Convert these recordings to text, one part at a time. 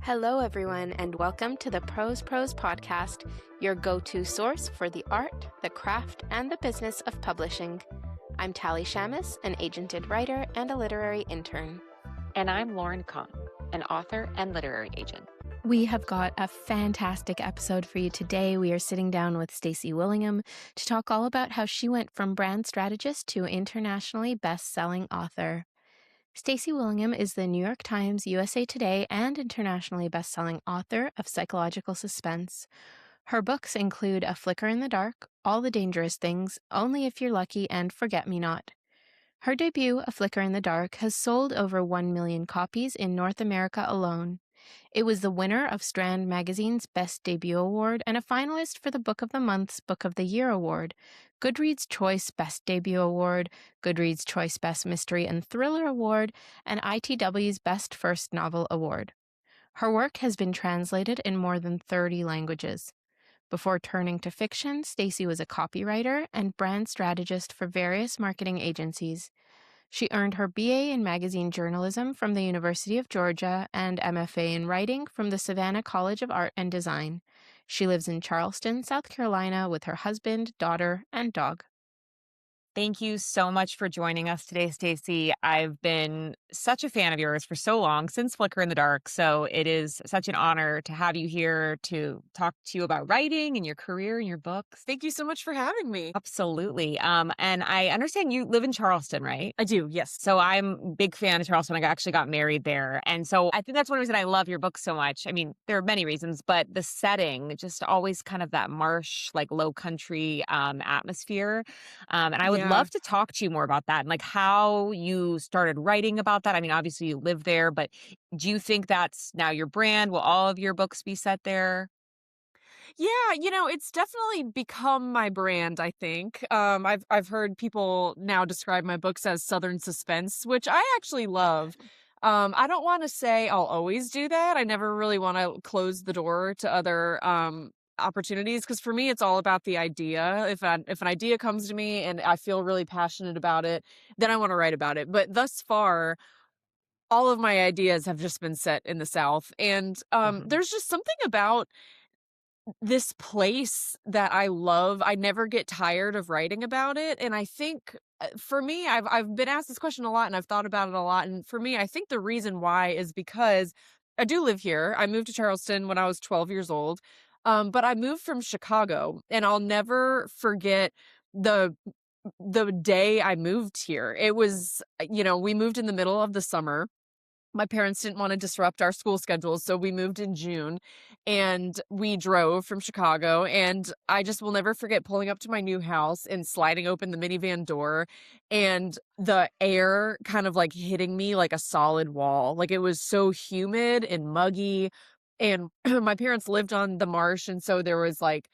Hello, everyone, and welcome to the Prose podcast, your go-to source for the art, the craft, and the business of publishing. I'm Tally Shamus, an agented writer and a literary intern. And I'm Lauren Kahn, an author and literary agent. We have got a fantastic episode for you today. We are sitting down with Stacy Willingham to talk all about how she went from brand strategist to internationally best-selling author. Stacy Willingham is the New York Times, USA Today, and internationally best-selling author of psychological suspense. Her books include A Flicker in the Dark, All the Dangerous Things, Only If You're Lucky, and Forget Me Not. Her debut, A Flicker in the Dark, has sold over 1 million copies in North America alone. It was the winner of Strand magazine's Best Debut Award and a finalist for the Book of the Month's Book of the Year Award, Goodreads Choice Best Debut Award, Goodreads Choice Best Mystery and Thriller Award, and ITW's Best First Novel Award. Her work has been translated in more than 30 languages. Before turning to fiction, Stacy was a copywriter and brand strategist for various marketing agencies. She earned her BA in magazine journalism from the University of Georgia and M.F.A. in writing from the Savannah College of Art and Design. She lives in Charleston, South Carolina, with her husband, daughter, and dog. Thank you so much for joining us today, Stacy. I've been such a fan of yours for so long, since Flicker in the Dark. So it is such an honor to have you here to talk to you about writing and your career and your books. Thank you so much for having me. Absolutely. And I understand you live in Charleston, right? I do, yes. So I'm a big fan of Charleston. I actually got married there. And so I think that's one reason I love your book so much. I mean, there are many reasons, but the setting, just always kind of that marsh, like low country atmosphere. And I would love to talk to you more about that and like how you started writing about that. I mean, obviously you live there, but do you think that's now your brand? Will all of your books be set there? Yeah, it's definitely become my brand, I think. I've heard people now describe my books as Southern suspense, which I actually love. I don't want to say I'll always do that. I never really want to close the door to other opportunities, because for me it's all about the idea. If an idea comes to me and I feel really passionate about it, then I want to write about it. But thus far, all of my ideas have just been set in the South, and there's just something about this place that I love. I never get tired of writing about it, and I think for me, I've been asked this question a lot, and I've thought about it a lot. And for me, I think the reason why is because I do live here. I moved to Charleston when I was 12 years old, but I moved from Chicago, and I'll never forget the day I moved here. It was, we moved in the middle of the summer. My parents didn't want to disrupt our school schedules, so we moved in June, and we drove from Chicago. And I just will never forget pulling up to my new house and sliding open the minivan door, and the air kind of like hitting me like a solid wall. Like, it was so humid and muggy. And my parents lived on the marsh, and so there was like,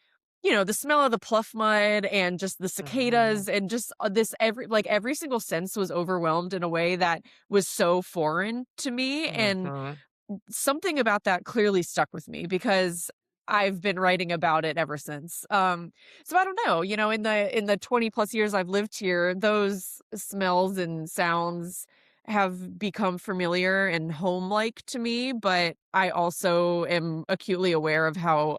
the smell of the pluff mud and just the cicadas and just this every single sense was overwhelmed in a way that was so foreign to me. And something about that clearly stuck with me, because I've been writing about it ever since. So I don't know, in the 20 plus years I've lived here, those smells and sounds have become familiar and home-like to me, but I also am acutely aware of how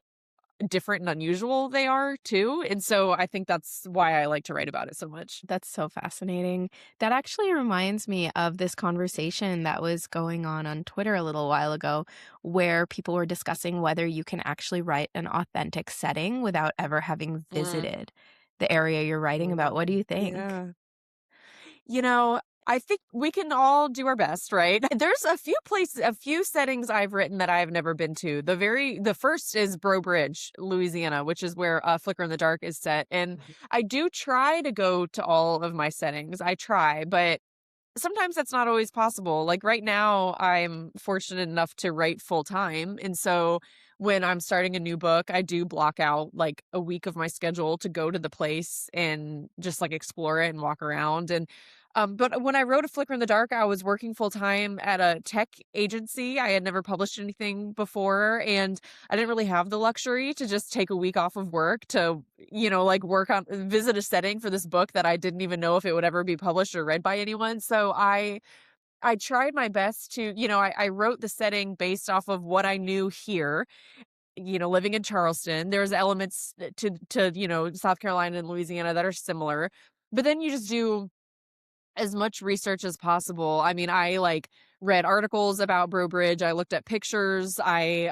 different and unusual they are too. And so I think that's why I like to write about it so much. That's so fascinating. That actually reminds me of this conversation that was going on Twitter a little while ago, where people were discussing whether you can actually write an authentic setting without ever having visited the area you're writing about. What do you think? Yeah. I think we can all do our best, right? There's a few settings I've written that I've never been to. The first is Breaux Bridge, Louisiana, which is where Flicker in the Dark is set. And I do try to go to all of my settings. I try, but sometimes that's not always possible. Like right now, I'm fortunate enough to write full time. And so when I'm starting a new book, I do block out like a week of my schedule to go to the place and just like explore it and walk around. And but when I wrote A Flicker in the Dark, I was working full time at a tech agency. I had never published anything before, and I didn't really have the luxury to just take a week off of work to, visit a setting for this book that I didn't even know if it would ever be published or read by anyone. So I I tried my best to, I wrote the setting based off of what I knew here, living in Charleston. There's elements to, South Carolina and Louisiana that are similar. But then you just do as much research as possible. I mean, I like read articles about Bro Bridge. I looked at pictures. I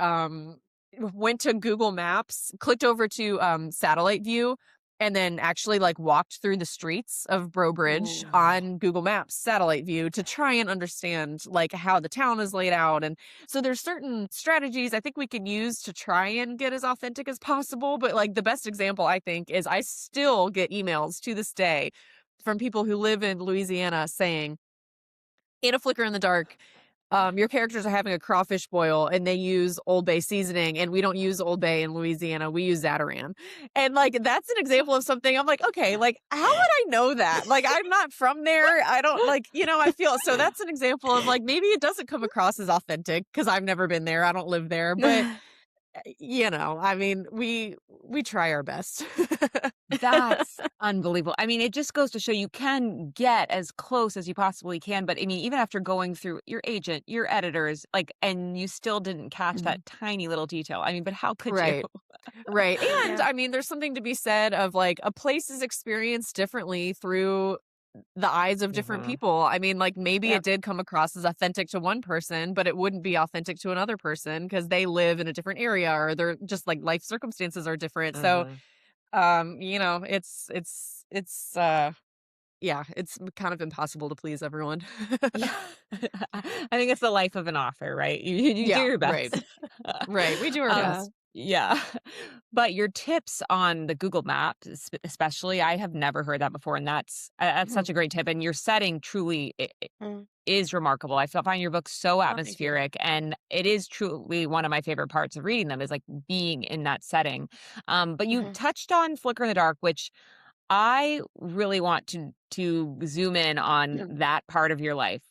went to Google Maps, clicked over to satellite view, and then actually like walked through the streets of Bro Bridge Ooh. on Google Maps satellite view to try and understand like how the town is laid out. And so there's certain strategies I think we can use to try and get as authentic as possible. But like the best example I think is I still get emails to this day from people who live in Louisiana saying, in a flicker in the dark, your characters are having a crawfish boil and they use Old Bay seasoning, and we don't use Old Bay in Louisiana. We use Zatarain. And like, that's an example of something I'm like, okay, like, how would I know that? Like, I'm not from there. I don't like, I feel so that's an example of like, maybe it doesn't come across as authentic because I've never been there. I don't live there. But, I mean, we try our best. That's unbelievable. I mean, it just goes to show you can get as close as you possibly can. But I mean, even after going through your agent, your editors, like, and you still didn't catch Mhm. that tiny little detail. I mean, but how could you? Right. Right. And Yeah. I mean, there's something to be said of like a place is experienced differently through the eyes of different Mhm. people. I mean, like maybe Yep. it did come across as authentic to one person, but it wouldn't be authentic to another person because they live in a different area or they're just like life circumstances are different. So, Mhm. it's yeah, it's kind of impossible to please everyone. Yeah. I think it's the life of an author, right? You do Yeah, your right. best. Right. We do our Yeah. best. Yeah. But your tips on the Google Maps, especially, I have never heard that before, and that's Mhm. such a great tip. And your setting truly Mm. is remarkable. Find your book so Oh, thank you. atmospheric, and it is truly one of my favorite parts of reading them is like being in that setting. But you Mhm. touched on Flicker in the Dark, which I really want to zoom in on Mhm. that part of your life.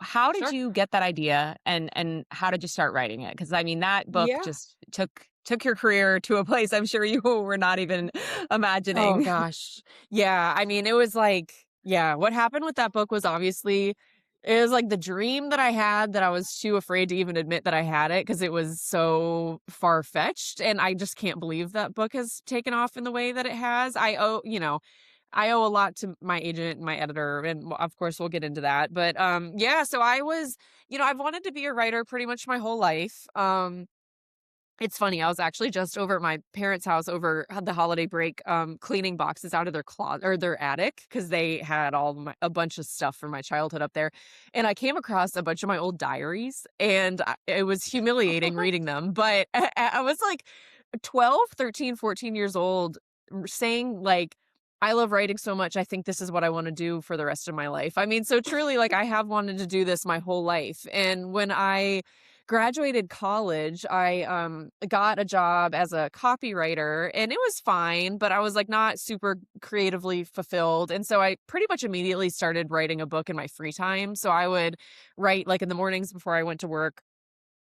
How did Sure. you get that idea, and how did you start writing it? Because I mean, that book Yeah. just took your career to a place I'm sure you were not even Oh imagining. gosh. Yeah, I mean, it was like yeah, what happened with that book was obviously it was like the dream that I had that I was too afraid to even admit that I had it because it was so far-fetched, and I just can't believe that book has taken off in the way that it has. I owe a lot to my agent and my editor, and of course we'll get into that. But yeah, so I was, I've wanted to be a writer pretty much my whole life. It's funny, I was actually just over at my parents' house over the holiday break, cleaning boxes out of their closet or their attic because they had a bunch of stuff from my childhood up there, and I came across a bunch of my old diaries, and it was humiliating reading them. But I was like 12, 13, 14 years old, saying like, "I love writing so much. I think this is what I want to do for the rest of my life." I mean, so truly, like I have wanted to do this my whole life, and when I graduated college, I got a job as a copywriter and it was fine, but I was like not super creatively fulfilled. And so I pretty much immediately started writing a book in my free time. So I would write like in the mornings before I went to work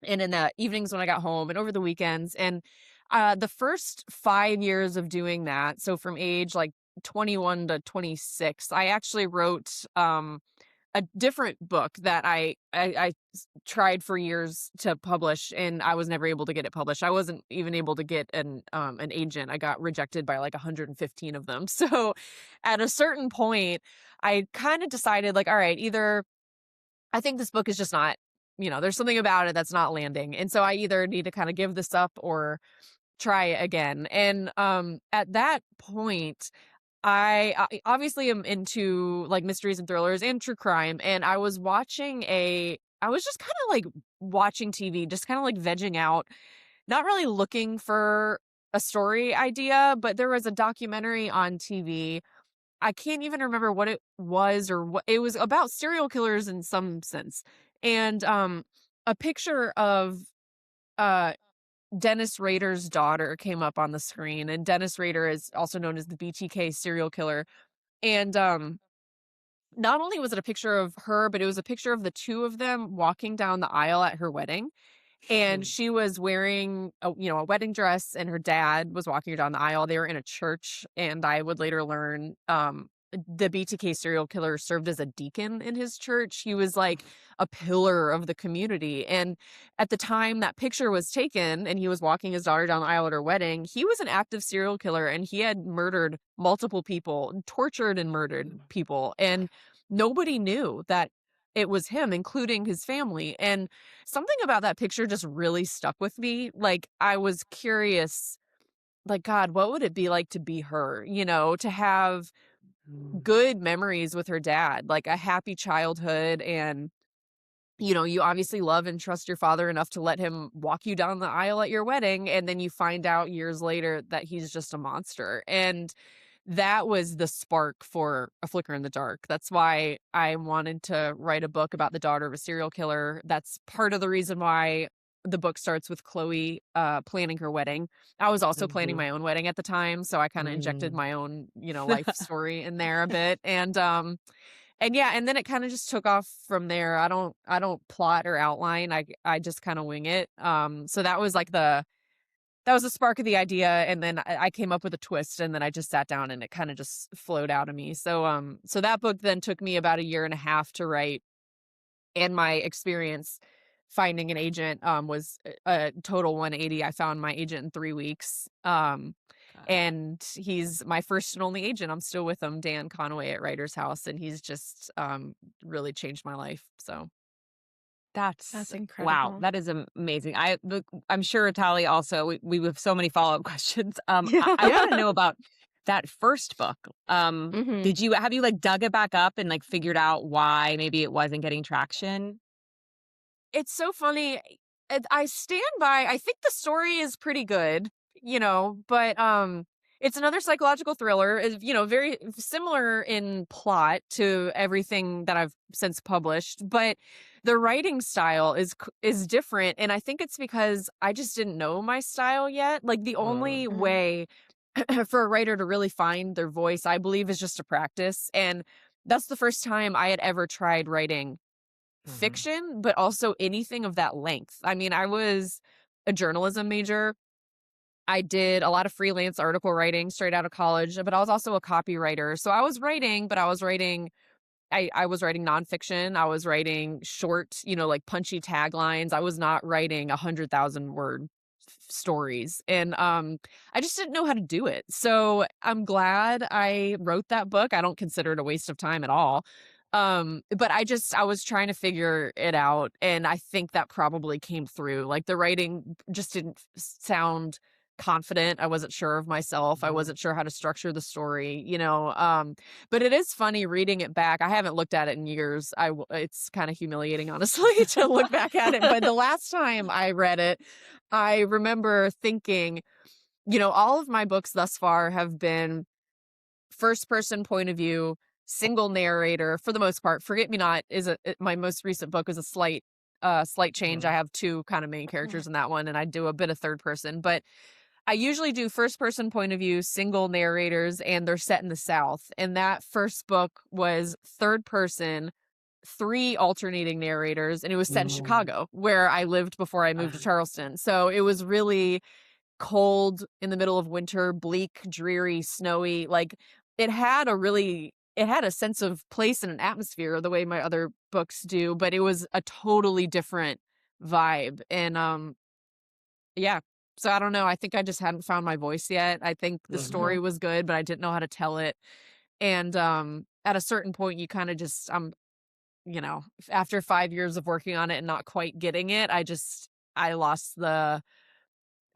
and in the evenings when I got home and over the weekends. And the first 5 years of doing that, so from age like 21 to 26, I actually wrote a different book that I tried for years to publish, and I was never able to get it published. I wasn't even able to get an agent. I got rejected by like 115 of them. So at a certain point, I kind of decided like, all right, either I think this book is just not, there's something about it that's not landing. And so I either need to kind of give this up or try again. And at that point, I obviously am into like mysteries and thrillers and true crime, and I was just kind of like watching TV, just kind of like vegging out, not really looking for a story idea, but there was a documentary on TV. I can't even remember what it was or what it was about serial killers in some sense. And a picture of uh Dennis Rader's daughter came up on the screen, and Dennis Rader is also known as the BTK serial killer. And not only was it a picture of her, but it was a picture of the two of them walking down the aisle at her wedding. And she was wearing a wedding dress, and her dad was walking her down the aisle. They were in a church, and I would later learn the BTK serial killer served as a deacon in his church. He was like a pillar of the community. And at the time that picture was taken and he was walking his daughter down the aisle at her wedding, he was an active serial killer and he had murdered multiple people, tortured and murdered people. And nobody knew that it was him, including his family. And something about that picture just really stuck with me. Like, I was curious, like, God, what would it be like to be her, to have good memories with her dad, like a happy childhood. And, you obviously love and trust your father enough to let him walk you down the aisle at your wedding. And then you find out years later that he's just a monster. And that was the spark for A Flicker in the Dark. That's why I wanted to write a book about the daughter of a serial killer. That's part of the reason why the book starts with Chloe planning her wedding. I was also planning my own wedding at the time, so I kind of injected my own, life story in there a bit. And yeah, and then it kind of just took off from there. I don't plot or outline. I just kind of wing it. So that was like that was the spark of the idea, and then I came up with a twist, and then I just sat down and it kind of just flowed out of me. So that book then took me about a year and a half to write, and my experience finding an agent was a total 180. I found my agent in 3 weeks. And he's my first and only agent. I'm still with him, Dan Conway at Writer's House, and he's just really changed my life. So That's wow, incredible. that is amazing. I'm sure Tali also, we have so many follow-up questions. I want to know about that first book. Mhm. Have you like dug it back up and like figured out why maybe it wasn't getting traction? it's so funny. I stand by, I think the story is pretty good, but it's another psychological thriller, is very similar in plot to everything that I've since published, but the writing style is different, and I think it's because I just didn't know my style yet. Like, the only Mhm. way for a writer to really find their voice, I believe, is just to practice. And that's the first time I had ever tried writing fiction, but also anything of that length. I mean, I was a journalism major. I did a lot of freelance article writing straight out of college, but I was also a copywriter. So I was writing, but I was writing nonfiction. I was writing short, like punchy taglines. I was not writing 100,000 word stories. And I just didn't know how to do it. So I'm glad I wrote that book. I don't consider it a waste of time at all. But I was trying to figure it out, and I think that probably came through. Like, the writing just didn't sound confident. I wasn't sure of myself. I wasn't sure how to structure the story, but it is funny reading it back. I haven't looked at it in years. It's kind of humiliating, honestly, to look back at it. But the last time I read it, I remember thinking, all of my books thus far have been first person point of view, single narrator for the most part. Forget Me Not my most recent book is a slight change. I have two kind of main characters in that one, and I do a bit of third person, but I usually do first person point of view, single narrators, and they're set in the South. And that first book was third person, three alternating narrators, and it was set in Chicago, where I lived before I moved to Charleston. So it was really cold in the middle of winter, bleak, dreary, snowy. Like, it had a sense of place and an atmosphere the way my other books do, but it was a totally different vibe. And yeah. So I don't know. I think I just hadn't found my voice yet. I think the story was good, but I didn't know how to tell it. And at a certain point you kind of just after 5 years of working on it and not quite getting it, I lost I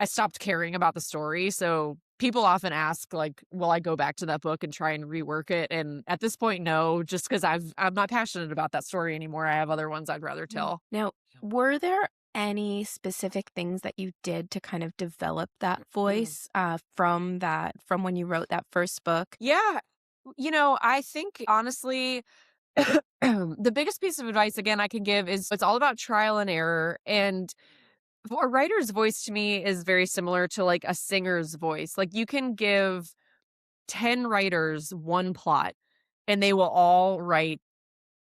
stopped caring about the story. So people often ask, like, will I go back to that book and try and rework it? And at this point, no, just because I'm not passionate about that story anymore. I have other ones I'd rather tell. Now, were there any specific things that you did to kind of develop that voice from when you wrote that first book? Yeah. I think honestly, the biggest piece of advice, again, I can give is it's all about trial and error. And a writer's voice to me is very similar to like a singer's voice. Like, you can give 10 writers one plot and they will all write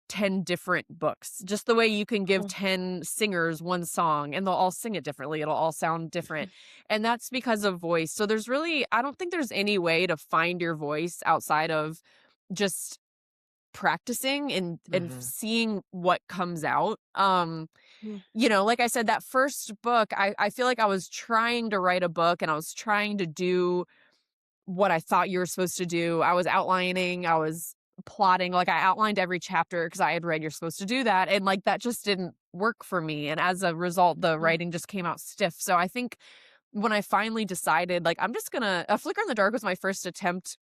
10 different books, just the way you can give 10 singers one song and they'll all sing it differently. It'll all sound different. And that's because of voice. So I don't think there's any way to find your voice outside of just practicing and seeing what comes out. You know, like I said, that first book, I feel like I was trying to write a book and I was trying to do what I thought you were supposed to do. I was outlining, I was plotting, like I outlined every chapter because I had read you're supposed to do that. And like that just didn't work for me. And as a result, the writing just came out stiff. So I think when I finally decided, like, I'm just gonna, A Flicker in the Dark was my first attempt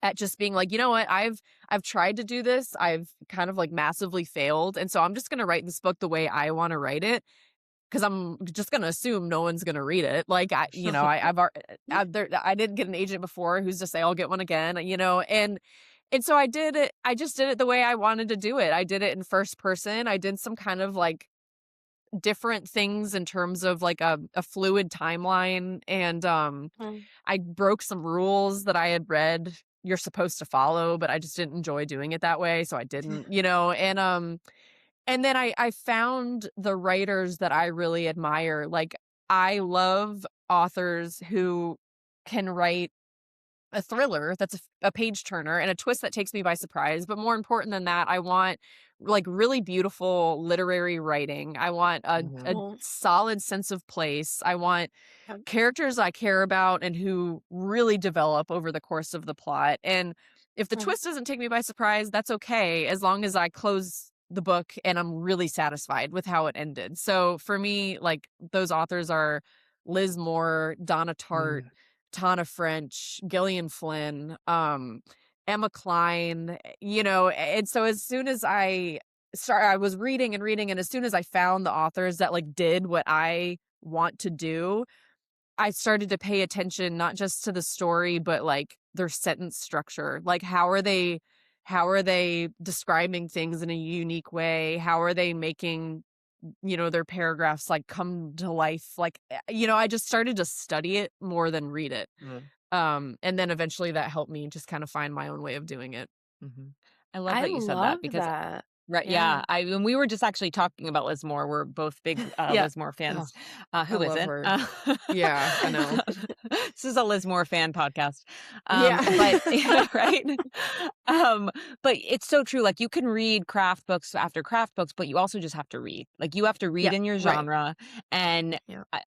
at just being like, you know what, I've tried to do this. I've kind of like massively failed. And so I'm just gonna write this book the way I want to write it. Cause I'm just gonna assume no one's gonna read it. Like I didn't get an agent before who's to say I'll get one again, you know, and so I did it. I just did it the way I wanted to do it. I did it in first person. I did some kind of like different things in terms of like a fluid timeline. And I broke some rules that I had read you're supposed to follow, but I just didn't enjoy doing it that way. So I didn't, you know, and then I found the writers that I really admire. Like I love authors who can write a thriller that's a page turner and a twist that takes me by surprise. But more important than that, I want like really beautiful literary writing. I want a solid sense of place. I want characters I care about and who really develop over the course of the plot. And if the twist doesn't take me by surprise, that's okay, as long as I close the book and I'm really satisfied with how it ended. So for me, like those authors are Liz Moore, Donna Tartt, Tana French, Gillian Flynn, Emma Cline, you know. And so as soon as I was reading and reading, and as soon as I found the authors that like did what I want to do, I started to pay attention not just to the story, but like their sentence structure. Like how are they describing things in a unique way? How are they making, you know, their paragraphs like come to life? Like, you know, I just started to study it more than read it. And then eventually that helped me just kind of find my own way of doing it. I love that you said that because right. Yeah. When we were just actually talking about Liz Moore, we're both big Liz Moore fans. Who isn't? Yeah, I know. This is a Liz Moore fan podcast. Yeah. But right. But it's so true. Like you can read craft books after craft books, but you also just have to read. Like you have to read in your genre. And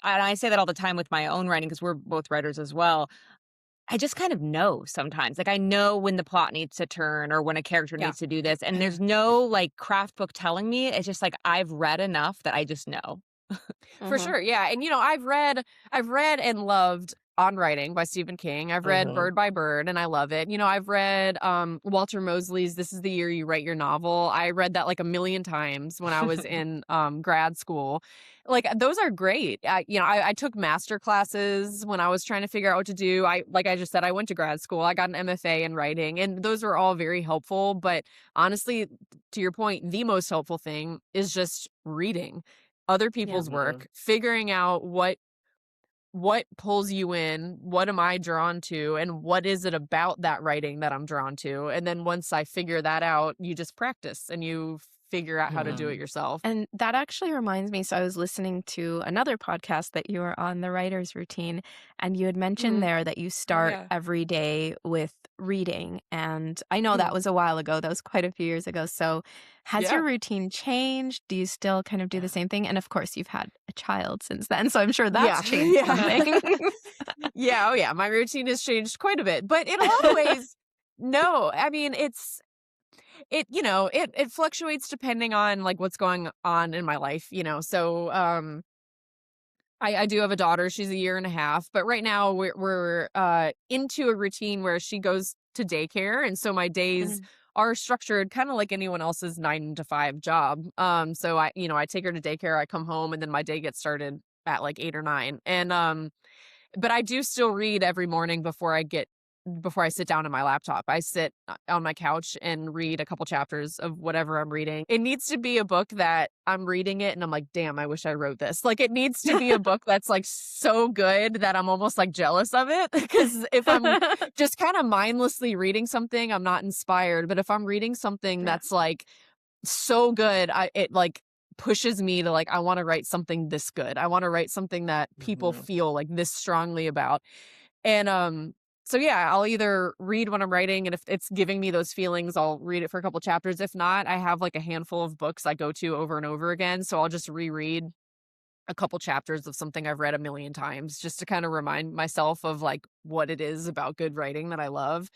I say that all the time with my own writing because we're both writers as well. I just kind of know sometimes. Like I know when the plot needs to turn or when a character needs to do this. And there's no like craft book telling me. It's just like I've read enough that I just know. For sure. Yeah. And you know, I've read and loved On Writing by Stephen King. I've read Bird by Bird and I love it. You know, I've read Walter Mosley's This Is the Year You Write Your Novel. I read that like a million times when I was in grad school. Like those are great. I took master classes when I was trying to figure out what to do. Like I just said, I went to grad school. I got an M.F.A. in writing, and those were all very helpful. But honestly, to your point, the most helpful thing is just reading other people's work, figuring out what pulls you in, what am I drawn to, and what is it about that writing that I'm drawn to. And then once I figure that out, you just practice and you figure out how to do it yourself. And that actually reminds me, so I was listening to another podcast that you were on, The Writer's Routine, and you had mentioned there that you start every day with reading. And I know that was a while ago. That was quite a few years ago. So has your routine changed? Do you still kind of do the same thing? And of course, you've had a child since then. So I'm sure that's changed something. Oh yeah. My routine has changed quite a bit. But in a lot of ways, no. I mean, it fluctuates depending on like what's going on in my life, you know. So I do have a daughter. She's a year and a half, but right now we're into a routine where she goes to daycare, and so my days are structured kind of like anyone else's 9 to 5 job. So I take her to daycare, I come home, and then my day gets started at like 8 or 9. And but I do still read every morning before I sit down on my laptop. I sit on my couch and read a couple chapters of whatever I'm reading. It needs to be a book that I'm reading it and I'm like, damn, I wish I wrote this. Like it needs to be a book that's like so good that I'm almost like jealous of it. Because if I'm just kind of mindlessly reading something, I'm not inspired. But if I'm reading something that's like so good, it like pushes me to like, I want to write something this good. I want to write something that people feel like this strongly about. And So yeah, I'll either read what I'm writing, and if it's giving me those feelings, I'll read it for a couple chapters. If not, I have like a handful of books I go to over and over again, so I'll just reread a couple chapters of something I've read a million times just to kind of remind myself of like what it is about good writing that I love.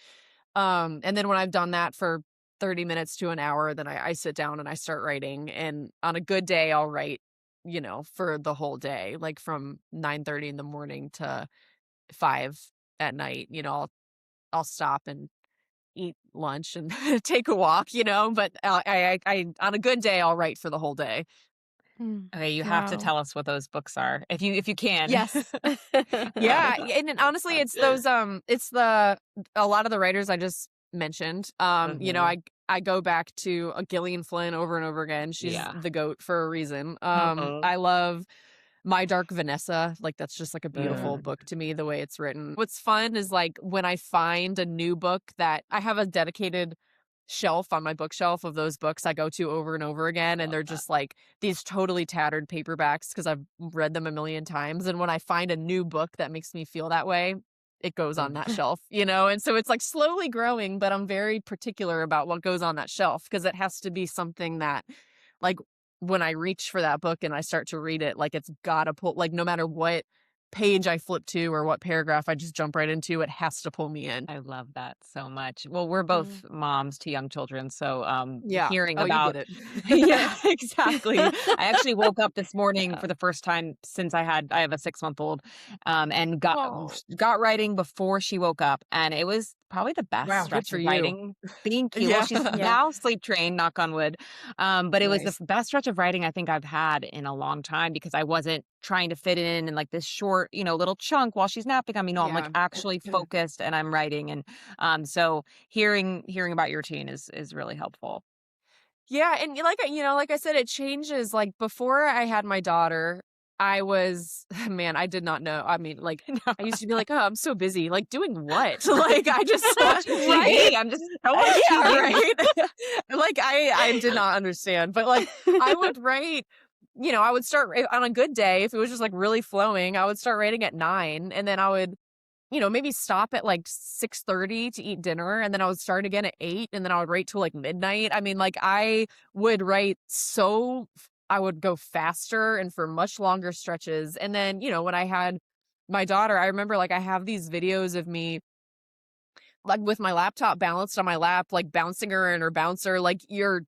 And then when I've done that for 30 minutes to an hour, then I sit down and I start writing. And on a good day, I'll write, for the whole day, like from 9:30 in the morning to 5 at night. I'll stop and eat lunch and take a walk, but on a good day, I'll write for the whole day. Okay, you have to Wow. tell us what those books are if you can. Yes. Yeah, and honestly, it's those, a lot of the writers I just mentioned. Mhm. I go back to Gillian Flynn over and over again. She's Yeah. the GOAT for a reason. Mhm. I love My Dark Vanessa. Like, that's just like a beautiful Mm. book to me, the way it's written. What's fun is like when I find a new book that I have a dedicated shelf on my bookshelf of those books I go to over and over again, and Love they're that. just like these totally tattered paperbacks because I've read them a million times. And when I find a new book that makes me feel that way, it goes on that Mhm. shelf, and so it's like slowly growing, but I'm very particular about what goes on that shelf because it has to be something that, like, when I reach for that book and I start to read it, like, it's gotta pull, like, no matter what page I flip to or what paragraph I just jump right into, it has to pull me in. I love that so much. Well, we're both Mm. moms to young children, so, Yeah. hearing Oh, you get about it. Yeah, exactly. I actually woke up this morning for the first time since I have a 6-month-old, and Oh, got writing before she woke up, and it was probably the best wow, good stretch for of you. writing. Thank you. Well, Yeah. she's Yeah. now sleep trained, knock on wood, but it was the Nice. best stretch of writing I think I've had in a long time because I wasn't trying to fit it in like this short, little chunk while she's napping. I mean, no, I'm like Yeah. actually focused and I'm writing, and so hearing about your routine is really helpful. Yeah, and like I said, it changes. Like, before I had my daughter, I was man, I did not know. I mean, like, No. I used to be like, "Oh, I'm so busy." Like, doing what? Like, I just Watching right? TV. I'm just so much Yeah, TV. right. Like, I did not understand, but like, I would write. I would start on a good day if it was just like really flowing. I would start writing at 9, and then I would maybe stop at like 6:30 to eat dinner, and then I would start again at 8, and then I would write till like midnight. I mean, like, I would write I would go faster and for much longer stretches. And then, when I had my daughter, I remember like I have these videos of me like with my laptop balanced on my lap, like bouncing her in her bouncer, like your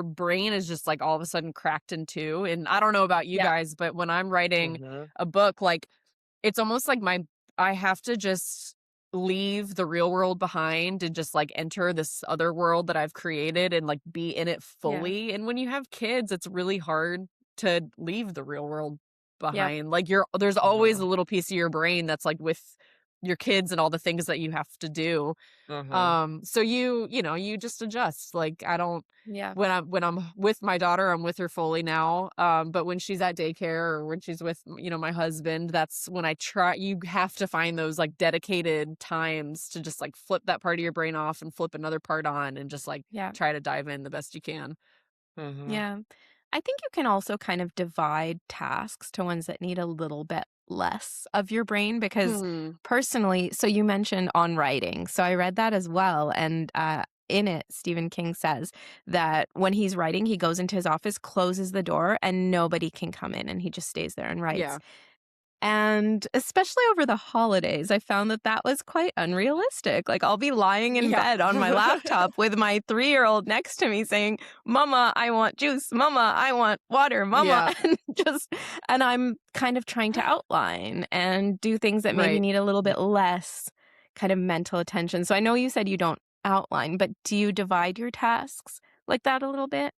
brain is just like all of a sudden cracked in two. And I don't know about you Yeah. guys, but when I'm writing Mhm. a book, like, it's almost like I have to just leave the real world behind and just like enter this other world that I've created and like be in it Yeah. fully. And when you have kids, it's really hard to leave the real world Yeah. behind. Like, there's always a Mhm. little piece of your brain that's like with your kids and all the things that you have to do. Mhm. So you just adjust. Like, I don't Yeah. when I'm with my daughter, I'm with her fully now. But when she's at daycare or when she's with, my husband, that's when you have to find those like dedicated times to just like flip that part of your brain off and flip another part on and just like Yeah. try to dive in the best you can. Mhm. Yeah. I think you can also kind of divide tasks to ones that need a little bit less of your brain because Hmm. personally, so you mentioned on writing. So I read that as well. And in it, Stephen King says that when he's writing, he goes into his office, closes the door, and nobody can come in, and he just stays there and writes. Yeah. And especially over the holidays, I found that that was quite unrealistic. Like, I'll be lying in Yeah. bed on my laptop with my 3-year-old next to me saying, "Mama, I want juice. Mama, I want water. Mama." Yeah. And I'm kind of trying to outline and do things that maybe Right. need a little bit less kind of mental attention. So I know you said you don't outline, but do you divide your tasks like that a little bit?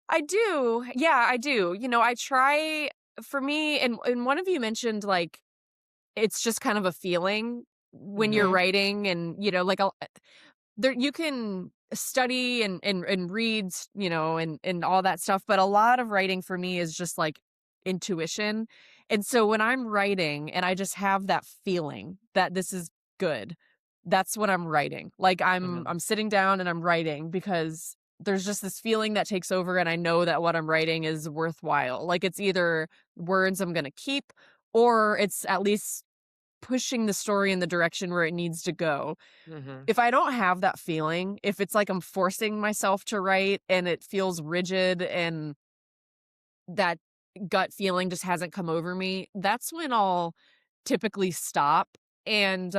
I do. Yeah, I do. I try. For me, and one of you mentioned like it's just kind of a feeling when you're Mhm. Mhm. writing, and like there you can study and read, and all that stuff, but a lot of writing for me is just like intuition. And so when I'm writing and I just have that feeling that this is good, that's what I'm writing. Like, Mhm. I'm sitting down and I'm writing because there's just this feeling that takes over, and I know that what I'm writing is worthwhile. Like, it's either words I'm going to keep, or it's at least pushing the story in the direction where it needs to go. Mm-hmm. If I don't have that feeling, if it's like I'm forcing myself to write and it feels rigid and that gut feeling just hasn't come over me, that's when I'll typically stop and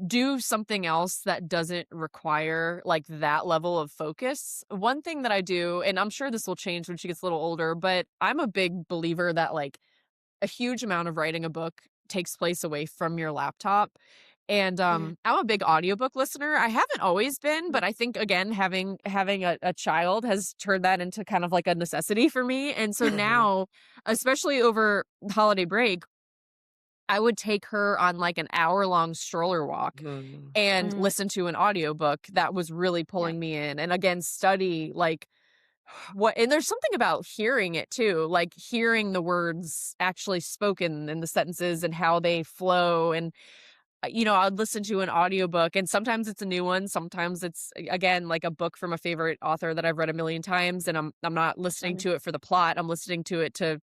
do something else that doesn't require like that level of focus. One thing that I do, and I'm sure this will change when she gets a little older, but I'm a big believer that like a huge amount of writing a book takes place away from your laptop. And I'm a big audiobook listener. I haven't always been, but I think again having a child has turned that into kind of like a necessity for me. And so now, especially over holiday break, I would take her on like an hour-long stroller walk and listen to an audiobook that was really pulling me in. And again, study like and there's something about hearing it too, like hearing the words actually spoken in the sentences and how they flow. And I'd listen to an audiobook and sometimes it's a new one, sometimes it's again like a book from a favorite author that I've read a million times, and I'm not listening to it for the plot. I'm listening to it to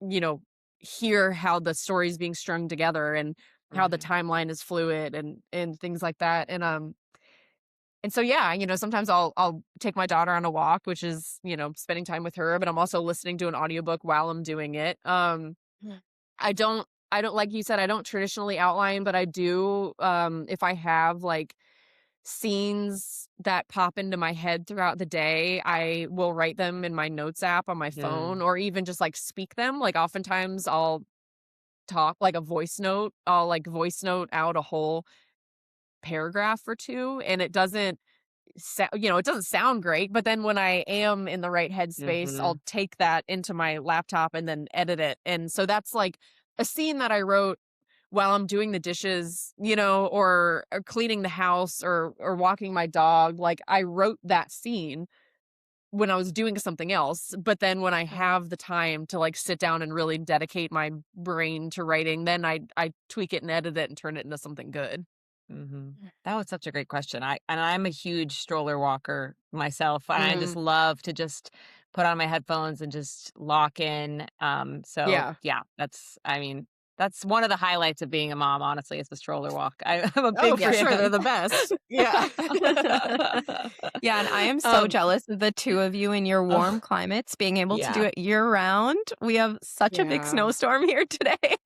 you know hear how the story is being strung together and how the timeline is fluid and things like that. And so, yeah, sometimes I'll take my daughter on a walk, which is, spending time with her, but I'm also listening to an audiobook while I'm doing it. I don't, like you said, I don't traditionally outline, but I do, if I have like scenes that pop into my head throughout the day, I will write them in my notes app on my phone, or even just like speak them. Like oftentimes I'll talk like a voice note. I'll like voice note out a whole paragraph or two, and it doesn't it doesn't sound great, but then when I am in the right headspace, I'll take that into my laptop and then edit it. And so that's like a scene that I wrote while I'm doing the dishes, or cleaning the house or walking my dog. Like I wrote that scene when I was doing something else, but then when I have the time to like sit down and really dedicate my brain to writing, then I tweak it and edit it and turn it into something good. That was such a great question. I'm a huge stroller walker myself, and I just love to just put on my headphones and just lock in. Yeah, that's one of the highlights of being a mom, honestly, is the stroller walk. I'm a big for sure, they're the best. Yeah. Yeah, and I am so jealous of the two of you in your warm climates being able to do it year round. We have such a big snowstorm here today.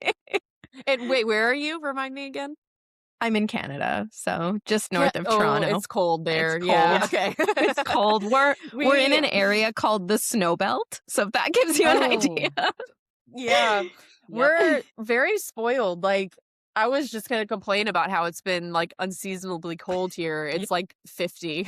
And wait, where are you? Remind me again. I'm in Canada, so just north of Toronto. It's cold there. It's Yeah. cold. Okay. It's cold. We're in an area called the Snow Belt, so if that gives you an idea. Yeah. We're very spoiled. Like, I was just going to complain about how it's been like unseasonably cold here. It's like 50.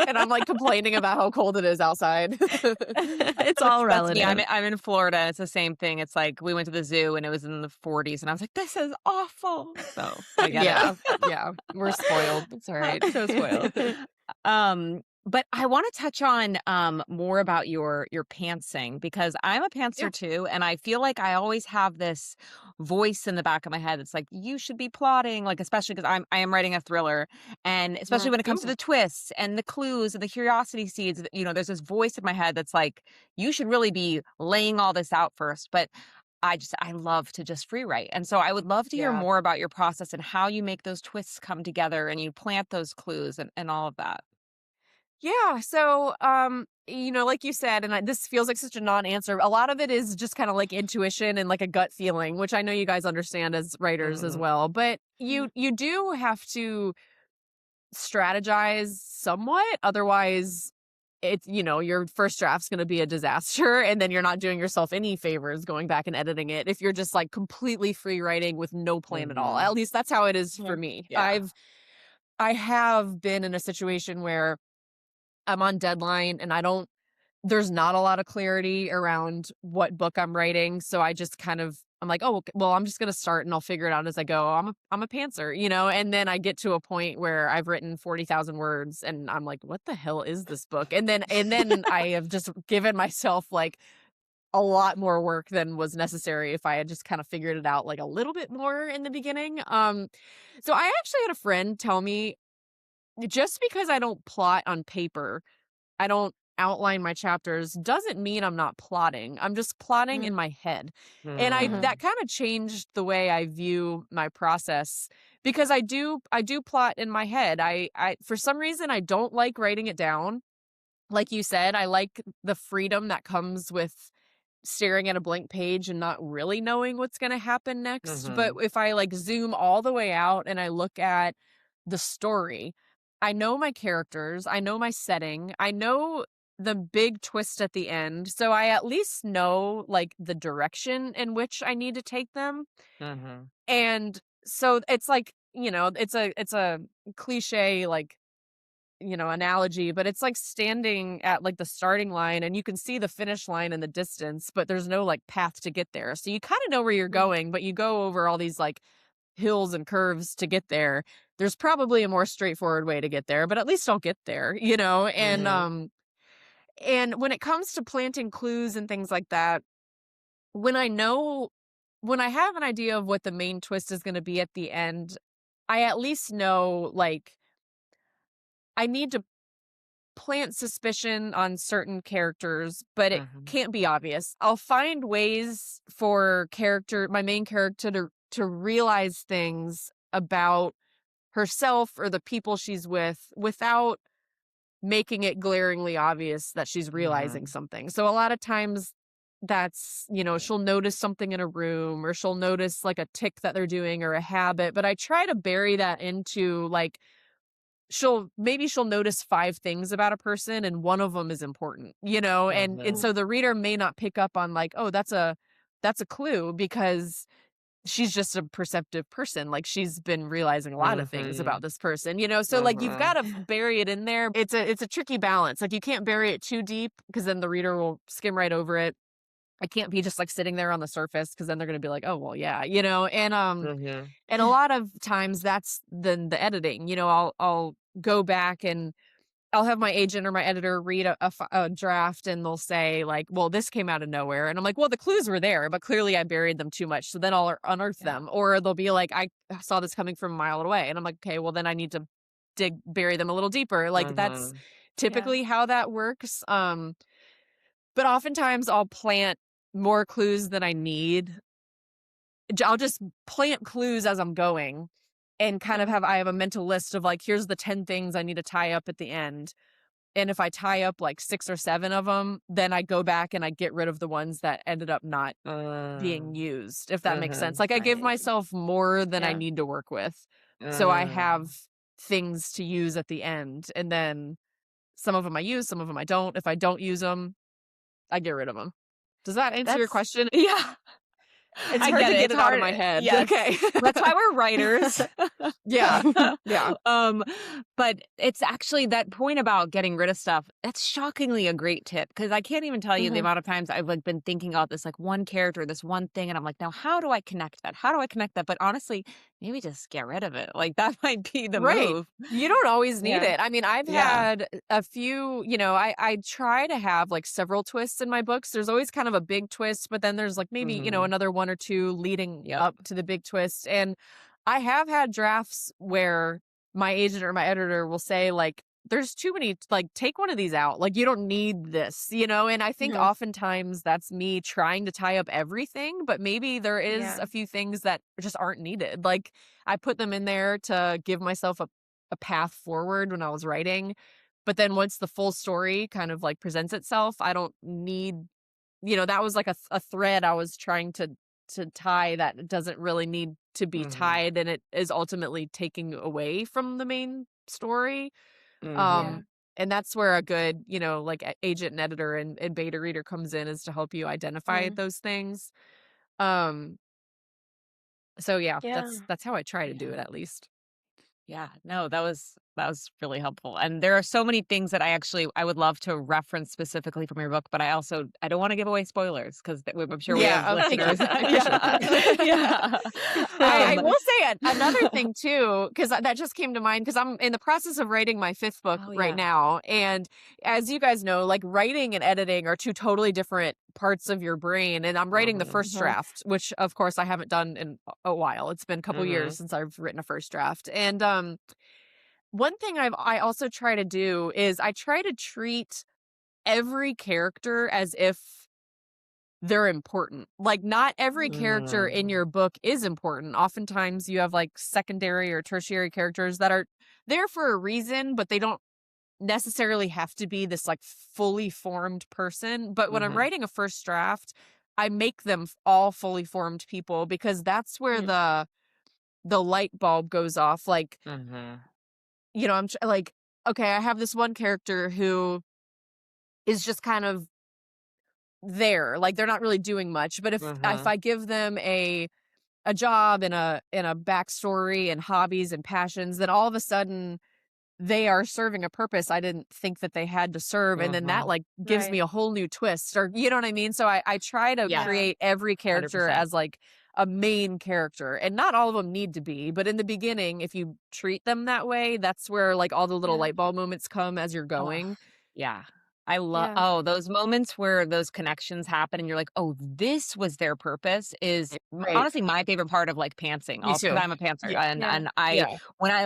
And I'm like complaining about how cold it is outside. It's all relative. I'm in Florida. It's the same thing. It's like we went to the zoo and it was in the 40s and I was like, this is awful. So I get it. Yeah. We're spoiled. It's all right. So spoiled. But I want to touch on more about your pantsing, because I'm a pantser too, and I feel like I always have this voice in the back of my head that's like, you should be plotting, like especially because I am writing a thriller, and especially when it comes to the twists and the clues and the curiosity seeds, there's this voice in my head that's like, you should really be laying all this out first. But I love to just free write. And so I would love to hear more about your process and how you make those twists come together and you plant those clues and all of that. Yeah. So, like you said, and this feels like such a non-answer. A lot of it is just kind of like intuition and like a gut feeling, which I know you guys understand as writers as well. But you do have to strategize somewhat. Otherwise, it's, your first draft's going to be a disaster. And then you're not doing yourself any favors going back and editing it if you're just like completely free writing with no plan at all. At least that's how it is for me. Yeah. I have been in a situation where I'm on deadline and there's not a lot of clarity around what book I'm writing. So I just I'm like, oh, well, I'm just going to start and I'll figure it out as I go. I'm a pantser, and then I get to a point where I've written 40,000 words and I'm like, what the hell is this book? And then I have just given myself like a lot more work than was necessary if I had just kind of figured it out like a little bit more in the beginning. So I actually had a friend tell me, just because I don't plot on paper, I don't outline my chapters doesn't mean I'm not plotting. I'm just plotting in my head. And that kind of changed the way I view my process, because I do plot in my head. I for some reason I don't like writing it down. Like you said, I like the freedom that comes with staring at a blank page and not really knowing what's going to happen next. But if I like zoom all the way out and I look at the story, I know my characters, I know my setting, I know the big twist at the end. So I at least know like the direction in which I need to take them. And so it's like, it's a cliche, like, analogy, but it's like standing at like the starting line and you can see the finish line in the distance, but there's no like path to get there. So you kind of know where you're going, but you go over all these like hills and curves to get there. There's probably a more straightforward way to get there, but at least I'll get there, and when it comes to planting clues and things like that, when I have an idea of what the main twist is going to be at the end, I at least know like I need to plant suspicion on certain characters, but it can't be obvious. I'll find ways for my main character to realize things about herself or the people she's with without making it glaringly obvious that she's realizing something. So a lot of times that's, she'll notice something in a room, or she'll notice like a tick that they're doing or a habit, but I try to bury that into like, she'll notice 5 things about a person and one of them is important, and so the reader may not pick up on like, oh, that's a clue, because she's just a perceptive person. Like she's been realizing a lot of things about this person, so like you've got to bury it in there. It's a tricky balance. Like you can't bury it too deep because then the reader will skim right over it. I can't be just like sitting there on the surface, because then they're going to be like, oh, well, yeah, and a lot of times that's then the editing, I'll go back and I'll have my agent or my editor read a draft, and they'll say like, well, this came out of nowhere. And I'm like, well, the clues were there, but clearly I buried them too much. So then I'll unearth them. Or they'll be like, I saw this coming from a mile away. And I'm like, okay, well, then I need to bury them a little deeper. Like that's typically how that works. But oftentimes I'll plant more clues than I need. I'll just plant clues as I'm going and kind of I have a mental list of like, here's the 10 things I need to tie up at the end. And if I tie up like 6 or 7 of them, then I go back and I get rid of the ones that ended up not being used, if that makes sense. Like I give myself more than I need to work with. So I have things to use at the end. And then some of them I use, some of them I don't. If I don't use them, I get rid of them. Does that answer your question? Yeah. It's hard to get it out of my head. Yes. Okay. That's why we're writers. Yeah. But it's actually that point about getting rid of stuff. That's shockingly a great tip, because I can't even tell you the amount of times I've like been thinking about this like one character, this one thing, and I'm like, now how do I connect that? How do I connect that? But honestly, maybe just get rid of it. Like that might be the move. You don't always need it. I mean, I've had a few, I try to have like several twists in my books. There's always kind of a big twist, but then there's like maybe, another 1 or 2 leading up to the big twist. And I have had drafts where my agent or my editor will say like, there's too many, like take one of these out. Like you don't need this, and I think oftentimes that's me trying to tie up everything, but maybe there is a few things that just aren't needed. Like I put them in there to give myself a path forward when I was writing. But then once the full story kind of like presents itself, I don't need, that was like a thread I was trying to tie that doesn't really need to be tied, and it is ultimately taking away from the main story. And that's where a good, like agent and editor and beta reader comes in, is to help you identify those things. So that's how I try to do it, at least. Yeah, no, that was really helpful. And there are so many things that I would love to reference specifically from your book, but I don't want to give away spoilers, because I'm sure we have listeners. I will say another thing too, because that just came to mind, because I'm in the process of writing my 5th book right now. And as you guys know, like writing and editing are 2 totally different parts of your brain. And I'm writing the first draft, which of course I haven't done in a while. It's been a couple years since I've written a first draft. And one thing I also try to do is I try to treat every character as if they're important. Like, not every character in Mm. your book is important. Oftentimes you have like secondary or tertiary characters that are there for a reason, but they don't necessarily have to be this like fully formed person. But when I'm Mhm. writing a first draft, I make them all fully formed people, because that's where Mm. the light bulb goes off. Like, Mhm. like, okay, I have this one character who is just kind of there, like they're not really doing much. But if Mhm. I give them a job and a backstory and hobbies and passions, then all of a sudden they are serving a purpose I didn't think that they had to serve. And then that Mhm. like gives me Right. a whole new twist, or you know what I mean? So I try to Yeah. Yeah. create every character 100%. as like a main character, and not all of them need to be, but in the beginning, if you treat them that way, that's where like all the little Yeah. light bulb moments come as you're Oh, going. yeah. I love Yeah. those moments where those connections happen and you're like, "Oh, this was their purpose," is Right. honestly my favorite part of like pantsing. Me Also, because too. 'cause I'm a pantser, Yeah. and Yeah. I Yeah.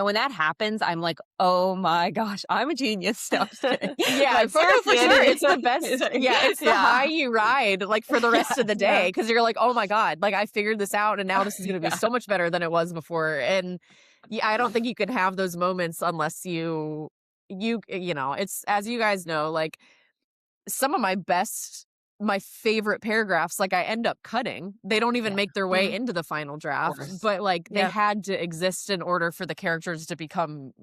when that happens, I'm like, "Oh my gosh, I'm a genius." No, I'm just kidding. Yeah, But for no, for seriously, sure. it It's the is best. like Yeah, it's the yeah. high you ride like for the rest of Yes. the Yeah. day, because you're like, oh my God, like I figured this out and now this is gonna be Yeah. so much better than it was before. And yeah, I don't think you can have those moments unless it's, as you guys know, like some of my favorite paragraphs, like I end up cutting. They don't even Yeah, make their way Mm. into the final of draft, course. but like they Yep. had to exist in order for the characters to become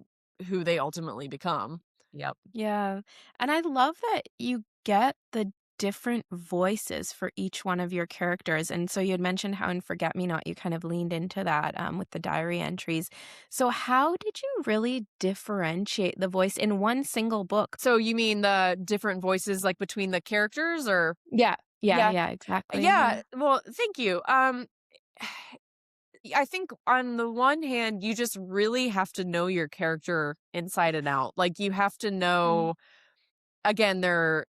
who they ultimately become. Yep. Yeah. And I love that you get the different voices for each one of your characters. And so you had mentioned how in Forget Me Not you kind of leaned into that with the diary entries. So how did you really differentiate the voice in one single book? So you mean the different voices like between the characters, or Yeah. Yeah. yeah. Yeah. Exactly. Yeah, Yeah. well, thank you. I think on the one hand, you just really have to know your character inside and out. Like you have to Mm. know, again, they're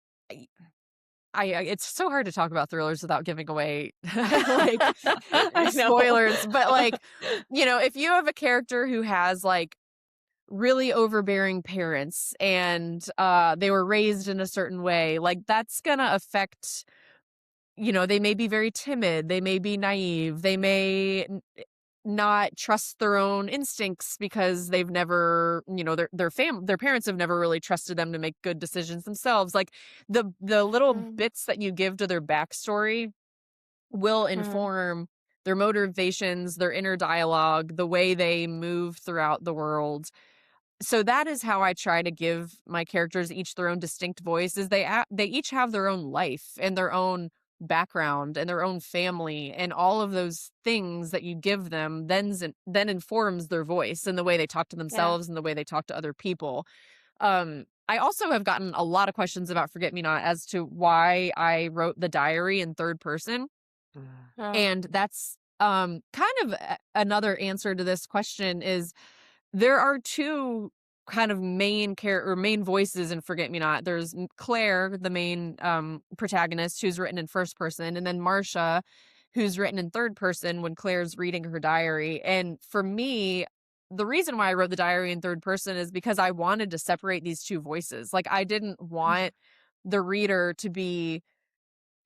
I it's so hard to talk about thrillers without giving away like I know. spoilers, but like, if you have a character who has like really overbearing parents, and they were raised in a certain way, like that's gonna affect, they may be very timid, they may be naive, they may not trust their own instincts because they've never, their parents have never really trusted them to make good decisions themselves. Like the little Mm. bits that you give to their backstory will Mm. inform their motivations, their inner dialogue, the way they move throughout the world. So that is how I try to give my characters each their own distinct voice. Is they each have their own life and their own background and their own family, and all of those things that you give them then informs their voice and the way they talk to Yeah. themselves and the way they talk to other people. I also have gotten a lot of questions about Forget Me Not as to why I wrote the diary in third person, Mm. Oh. and that's kind of another answer to this question is there are two kind of main voices in Forget Me Not. There's Claire, the main protagonist, who's written in first person, and then Marcia, who's written in third person when Claire's reading her diary. And for me, the reason why I wrote the diary in third person is because I wanted to separate these two voices. Like I didn't want the reader to be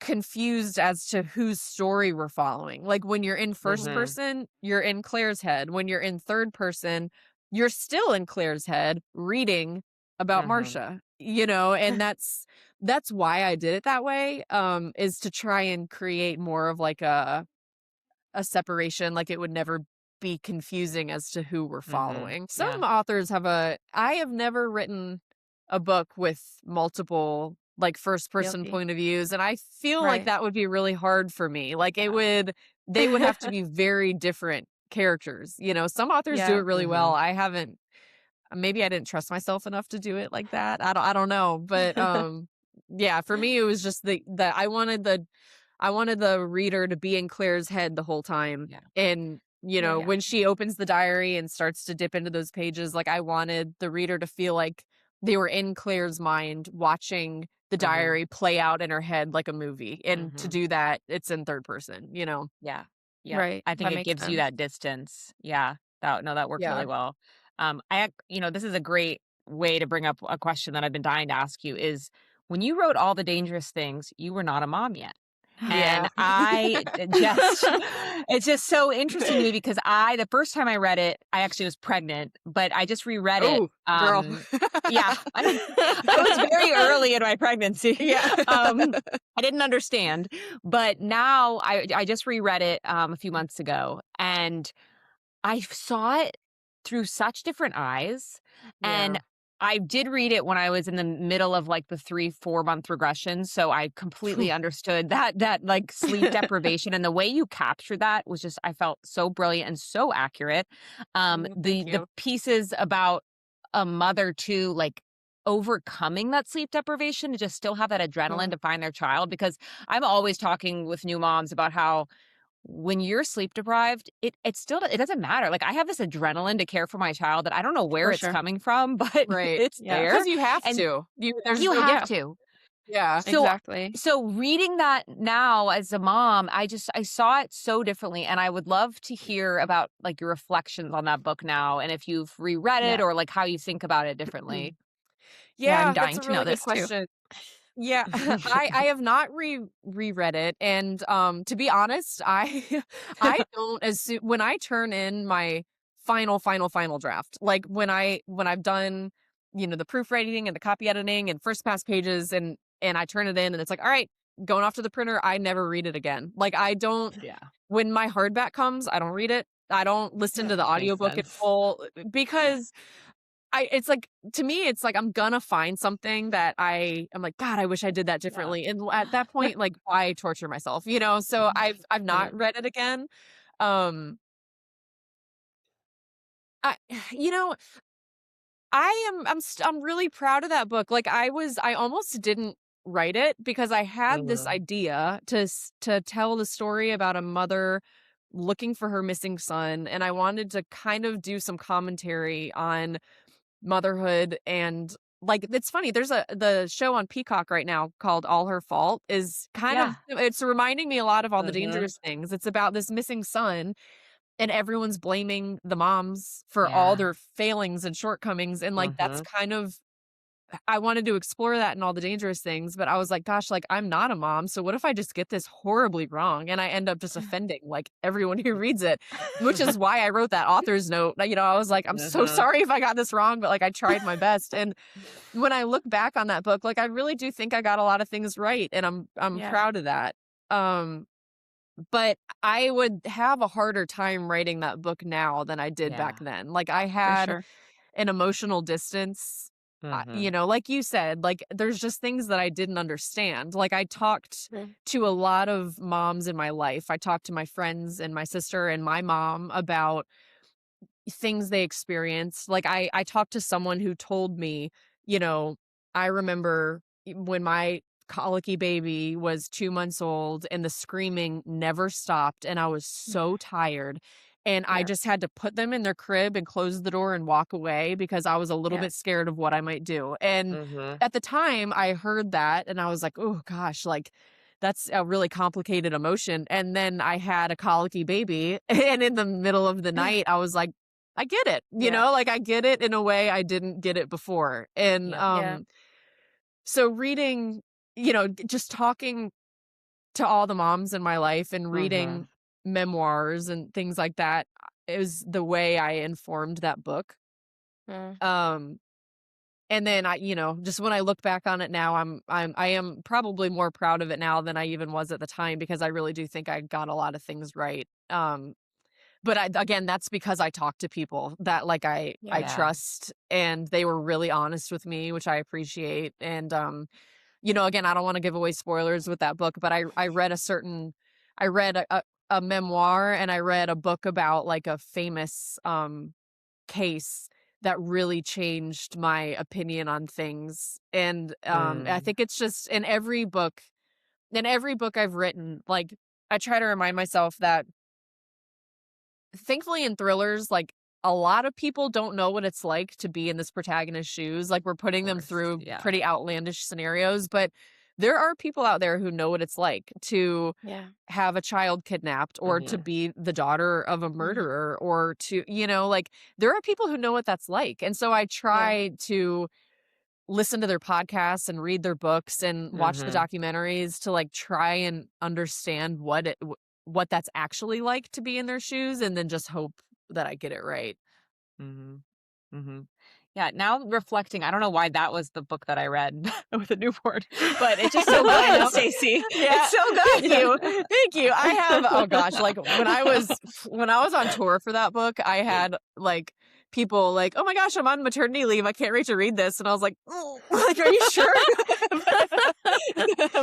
confused as to whose story we're following. Like when you're in first Mhm. person, you're in Claire's head. When you're in third person, you're still in Claire's head reading about Mhm. Marcia. And that's why I did it that way, is to try and create more of like a separation, like it would never be confusing as to who we're Mhm. following. Some Yeah. authors I have never written a book with multiple like first person Guilty. point of views, and I feel like Right. that would be really hard for me. Like Yeah. they would have to be very different characters. Some authors do Yeah. it really well. Mhm. I haven't, maybe I didn't trust myself enough to do it like that. I don't know, but yeah, for me it was just the I wanted the reader to be in Claire's head the whole time. Yeah. And, Yeah. Yeah. when she opens the diary and starts to dip into those pages, like I wanted the reader to feel like they were in Claire's mind watching the Mhm. diary play out in her head like a movie. And to Mhm. do that, it's in third person. Yeah. Yep. Right. I think That it makes gives you sense. that distance. Yeah. That worked Yeah. really well. This is a great way to bring up a question that I've been dying to ask you is when you wrote All the Dangerous Things, you were not a mom yet. And Yeah. I just, it's just so interesting to me because the first time I read it, I actually was pregnant, but I just reread it. Oh, girl. Yeah, I was very early in my pregnancy. Yeah. I didn't understand, but now I just reread it a few months ago, and I saw it through such different eyes. And Yeah. I did read it when I was in the middle of like the 3-4 month regression. So I completely understood that like sleep deprivation, and the way you captured that was just, I felt so brilliant and so accurate. Thank The you. pieces about a mother too, like overcoming that sleep deprivation to just still have that adrenaline to find their child, because I'm always talking with new moms about how when you're sleep deprived, it still, it doesn't matter. Like, I have this adrenaline to care for my child that I don't know where For it's sure. coming from, but Right. it's Yeah. there. Because you have And to. There's you no, have yeah. to. Yeah. So Exactly. so reading that now as a mom, I saw it so differently, and I would love to hear about like your reflections on that book now, and if you've reread it Yeah. or like how you think about it differently. Yeah, I'm Yeah, that's dying a to know really good this too. question. Yeah, I have not reread it, and to be honest, I I don't when I turn in my final draft, like when I've done, the proofreading and the copy editing and first pass pages, and I turn it in and it's like, all right, going off to the printer, I never read it again. Like, I don't, Yeah. when my hardback comes, I don't read it. I don't listen to the Makes audiobook in sense. full because it's like, to me, it's like I'm gonna find something that I'm like, God, I wish I did that Yeah. differently. And at that point, like, why torture myself? So I've Yeah. not read it again. Um, I, you know, I'm really proud of that book. Like, I almost didn't write it because I had this Mhm. idea to tell the story about a mother looking for her missing son, and I wanted to kind of do some commentary on motherhood. And like, it's funny, there's the show on Peacock right now called All Her Fault, is kind of, Yeah. it's reminding me a lot of All the Mhm. Dangerous Things. It's about this missing son, and everyone's blaming the moms for all Yeah. their failings and shortcomings, and like, that's Mhm. kind of, I wanted to explore that in All the Dangerous Things, but I was like, gosh, like, I'm not a mom, so what if I just get this horribly wrong and I end up just offending, like, everyone who reads it, which is why I wrote that author's note. I was like, I'm so Mhm. sorry if I got this wrong, but like, I tried my best. And when I look back on that book, like, I really do think I got a lot of things right, and I'm Yeah. proud of that. Um, but I would have a harder time writing that book now than I did back Yeah. then. Like, I For had sure. an emotional distance. Mhm. Like you said, like, there's just things that I didn't understand. Like, I talked Mm. to a lot of moms in my life. I talked to my friends and my sister and my mom about things they experienced. Like, I talked to someone who told me, you know, I remember when my colicky baby was 2 months old and the screaming never stopped, and I was so tired, and I Yeah. just had to put them in their crib and close the door and walk away because I was a little Yeah. bit scared of what I might do. And Mhm. at the time, I heard that and I was like, "Oh gosh, like, that's a really complicated emotion." And then I had a colicky baby, and in the middle of the night, I was like, I get it, Yeah. like, I get it in a way I didn't get it before. And, Yep. Yeah. so reading, just talking to all the moms in my life and Mhm. reading memoirs and things like that is the way I informed that book. Mm. Um, and then just when I look back on it now, I am probably more proud of it now than I even was at the time, because I really do think I got a lot of things right. But again, that's because I talked to people that, like, I Yeah. Yeah. trust, and they were really honest with me, which I appreciate. And again, I don't want to give away spoilers with that book, but I read a memoir, and I read a book about like a famous case that really changed my opinion on things. And I Mm. think it's just in every book I've written, like, I try to remind myself that, thankfully, in thrillers, like, a lot of people don't know what it's like to be in this protagonist's shoes. Like, we're Of putting them course. through Yeah. pretty outlandish scenarios, but there are people out there who know what it's like to Yeah. have a child kidnapped, or to Mhm. be the daughter of a Mm. murderer, or to, like, there are people who know what that's like. And so I Yeah. try to listen to their podcasts and read their books and watch the documentaries to like try and understand what that's actually like to be in their shoes, and then just hope that I get it right. Mhm. Mhm. Yeah, now reflecting, I don't know why that was the book that I read with a newborn, but it's just so I good, know. Stacy. Yeah. It's so good. Thank you. Thank you. I have, oh gosh, like when I was on tour for that book, I had like people like, "Oh my gosh, I'm on maternity leave. I can't wait to read this." And I was like, "Oh, like, are you sure?"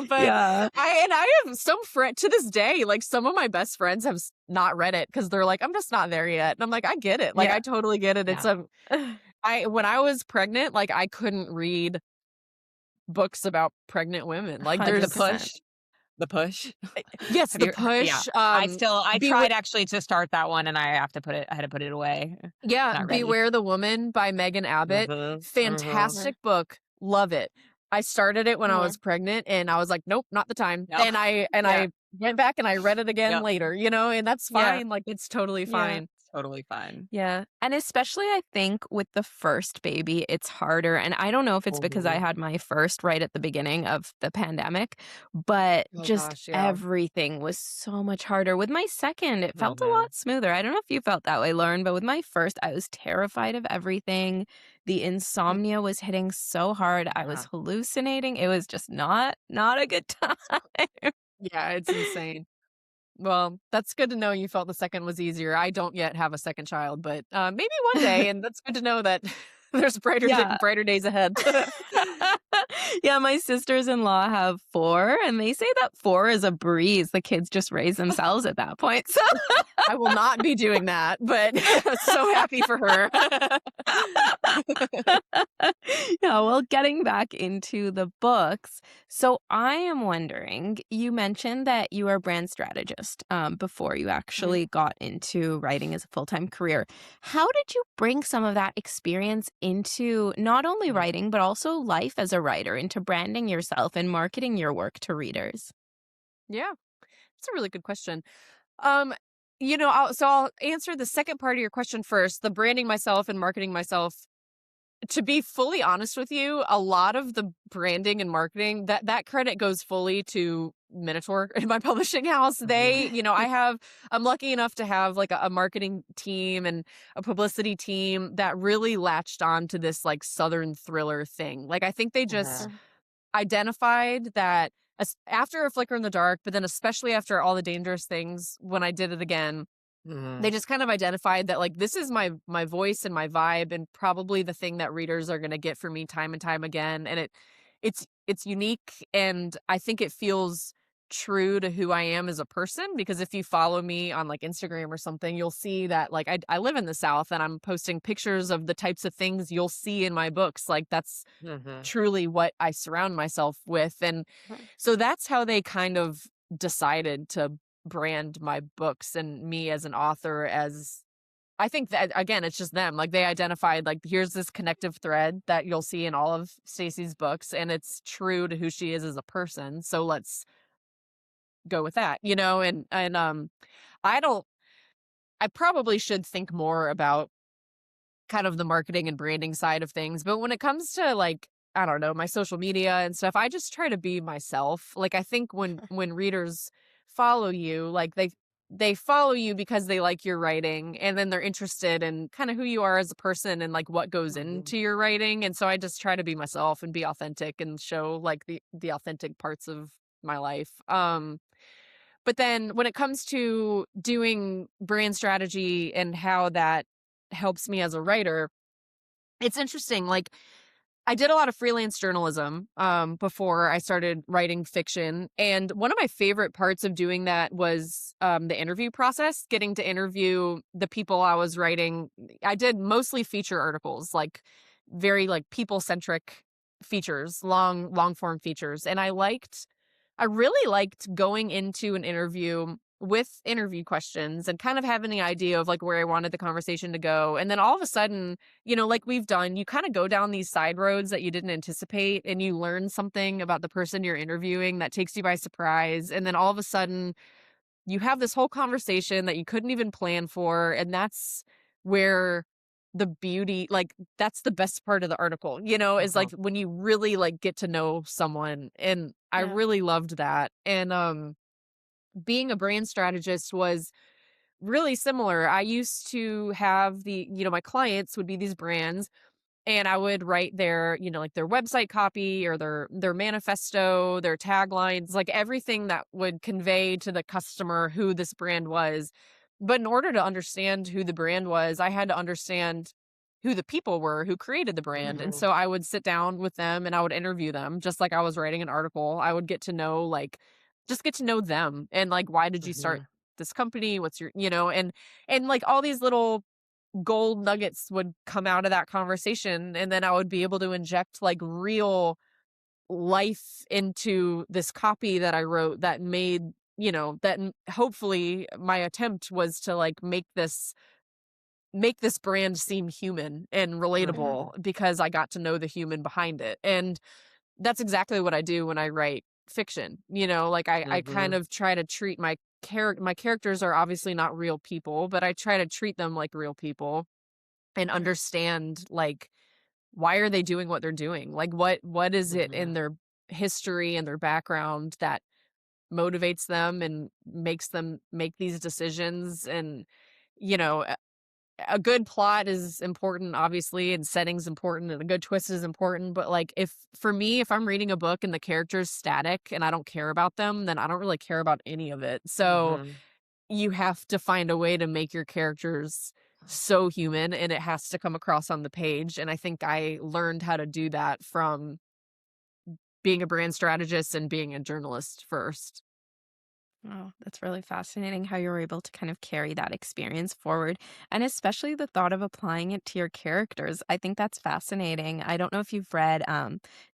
But Yeah. I have some friend to this day, like some of my best friends have not read it because they're like, "I'm just not there yet." And I'm like, I get it. Like Yeah. I totally get it. It's Yeah. when I was pregnant, like I couldn't read books about pregnant women. Like Like there's 100%. The Push. yes, Have the you Yeah. push. I Beware, tried actually to start that one, and I had to put it away. yeah, Not ready. Beware the Woman by Megan Abbott. Mhm. Mhm. Fantastic book. Love it. I started it when I Yeah. was pregnant and I was like, nope, not the time. No. And Yeah. I went back and I read it again Yep. later, and that's Yeah. fine. Like it's totally Yeah. fine. It's totally fine. Yeah. And especially, I think, with the first baby, it's harder. And I don't know if it's because I Mhm. had my first right at the beginning of the pandemic, but Oh just gosh, yeah. everything was so much harder. With my second, it felt a Mhm. lot smoother. I don't know if you felt that way, Lauren, but with my first, I was terrified of everything. The insomnia was hitting so hard. I was Yeah. hallucinating. It was just not a good time. Yeah, it's insane. Well, that's good to know you felt the second was easier. I don't yet have a second child, but maybe one day, and that's good to know that there's Yeah. brighter days ahead. Yeah, my sisters-in-law have 4, and they say that 4 is a breeze. The kids just raise themselves at that point. So I will not be doing that, but so happy for her. yeah, well, getting back into the books. So I am wondering, you mentioned that you are a brand strategist before you actually got into writing as a full-time career. How did you bring some of that experience into not only writing, but also life as a writer, into branding yourself and marketing your work to readers? Yeah, that's a really good question. Um, I'll answer the second part of your question first, the branding myself and marketing myself. To be fully honest with you, a lot of the branding and marketing, that credit goes fully to Minotaur in my publishing house. Mhm. I'm lucky enough to have like a marketing team and a publicity team that really latched on to this like Southern thriller thing. Like I think they just Mhm. identified that after A Flicker in the Dark, but then especially after All the Dangerous Things, when I did it again, they Mhm. just kind of identified that like this is my voice and my vibe and probably the thing that readers are going to get from me time and time again, and it's unique, and I think it feels true to who I am as a person, because if you follow me on like Instagram or something, you'll see that like I live in the South and I'm posting pictures of the types of things you'll see in my books. Like that's Mhm. truly what I surround myself with. And so that's how they kind of decided to brand my books and me as an author. As I think that again, it's just them. Like they identified like here's this connective thread that you'll see in all of Stacy's books, and it's true to who she is as a person. So let's go with that, and I don't I probably should think more about kind of the marketing and branding side of things. But when it comes to like, I don't know, my social media and stuff, I just try to be myself. Like I think when readers follow you, like they follow you because they like your writing, and then they're interested in kind of who you are as a person and like what goes Mhm. into your writing. And so I just try to be myself and be authentic and show like the authentic parts of my life. But then when it comes to doing brand strategy and how that helps me as a writer, it's interesting. Like I did a lot of freelance journalism before I started writing fiction. And one of my favorite parts of doing that was the interview process, getting to interview the people I was writing. I did mostly feature articles, like very like people centric features, long form features. And I really liked going into an interview with interview questions and kind of having an idea of like where I wanted the conversation to go. And then all of a sudden, like we've done, you kind of go down these side roads that you didn't anticipate, and you learn something about the person you're interviewing that takes you by surprise. And then all of a sudden, you have this whole conversation that you couldn't even plan for. And that's where the beauty, like that's the best part of the article, you know, is like when you really like get to know someone. And I Yeah. really loved that. And being a brand strategist was really similar. I used to have my clients would be these brands, and I would write their, like their website copy or their manifesto, their taglines, like everything that would convey to the customer who this brand was. But in order to understand who the brand was, I had to understand who the people were who created the brand. And so I would sit down with them and I would interview them just like I was writing an article. I would just get to know them and like, why did you start this company? What's your, and like all these little gold nuggets would come out of that conversation, and then I would be able to inject like real life into this copy that I wrote that made, hopefully my attempt was to like make this brand seem human and Yeah. relatable because I got to know the human behind it. And that's exactly what I do when I write fiction. Like I kind of try to treat my characters are obviously not real people, but I try to treat them like real people and understand like why are they doing what they're doing? Like what is it in their history and their background that motivates them and makes them make these decisions? And you know, a a good plot is important obviously, and setting's important, and a good twist is important, but like if for me, if I'm reading a book and the character's static and I don't care about them, then I don't really care about any of it. So you have to find a way to make your characters so human, and it has to come across on the page. And I think I learned how to do that from being a brand strategist and being a journalist first. Oh, that's really fascinating how you were able to kind of carry that experience forward, and especially the thought of applying it to your characters. I think that's fascinating. I don't know if you've read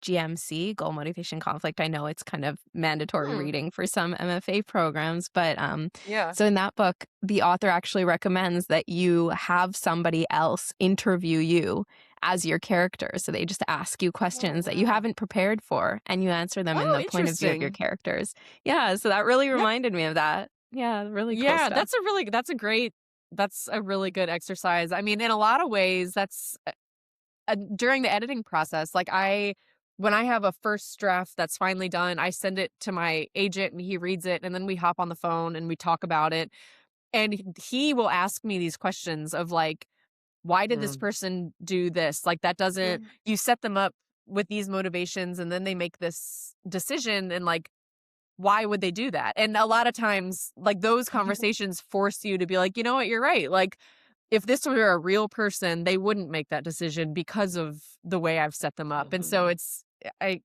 GMC, Goal Motivation Conflict. I know it's kind of mandatory Hmm. reading for some MFA programs, but Yeah. so in that book, the author actually recommends that you have somebody else interview you as your character. So they just ask you Oh, questions that you wow. haven't prepared for, and you answer them in Oh, the point of view of your interesting. characters. Yeah, so that really Yeah. reminded me of that. Yeah, really cool Yeah, stuff. that's a really good exercise. I mean, in a lot of ways, that's during the editing process. Like when I have a first draft that's finally done, I send it to my agent and he reads it, and then we hop on the phone and we talk about it. And he will ask me these questions of like, why did this person do this? Like that doesn't, you set them up with these motivations and then they make this decision, and like, why would they do that? And a lot of times, like those conversations force you to be like, you know what, you're right. Like if this were a real person, they wouldn't make that decision because of the way I've set them up. And so I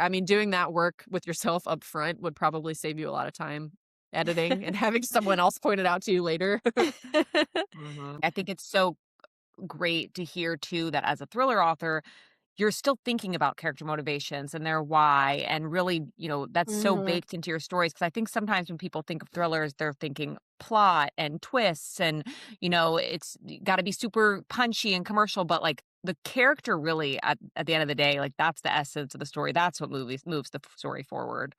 mean, doing that work with yourself up front would probably save you a lot of time editing and having someone else point it out to you later. I think it's so great to hear too that as a thriller author, you're still thinking about character motivations and their why, and really, that's so Mhm. baked into your stories. Because I think sometimes when people think of thrillers, they're thinking plot and twists, and it's got to be super punchy and commercial. But like the character, really, at the end of the day, like that's the essence of the story. That's what moves the story forward.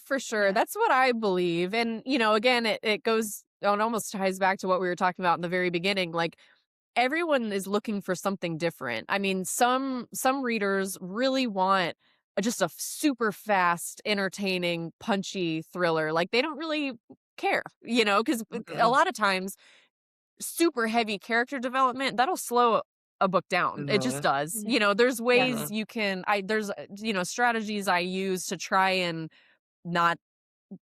For sure. Yeah. That's what I believe. And, again, it goes, it almost ties back to what we were talking about in the very beginning. Like, everyone is looking for something different. I mean, some readers really want just a super fast, entertaining, punchy thriller. Like they don't really care, because a lot of times super heavy character development that'll slow a book down. It just does. Mhm. There's Yeah. ways you can I there's strategies I use to try and not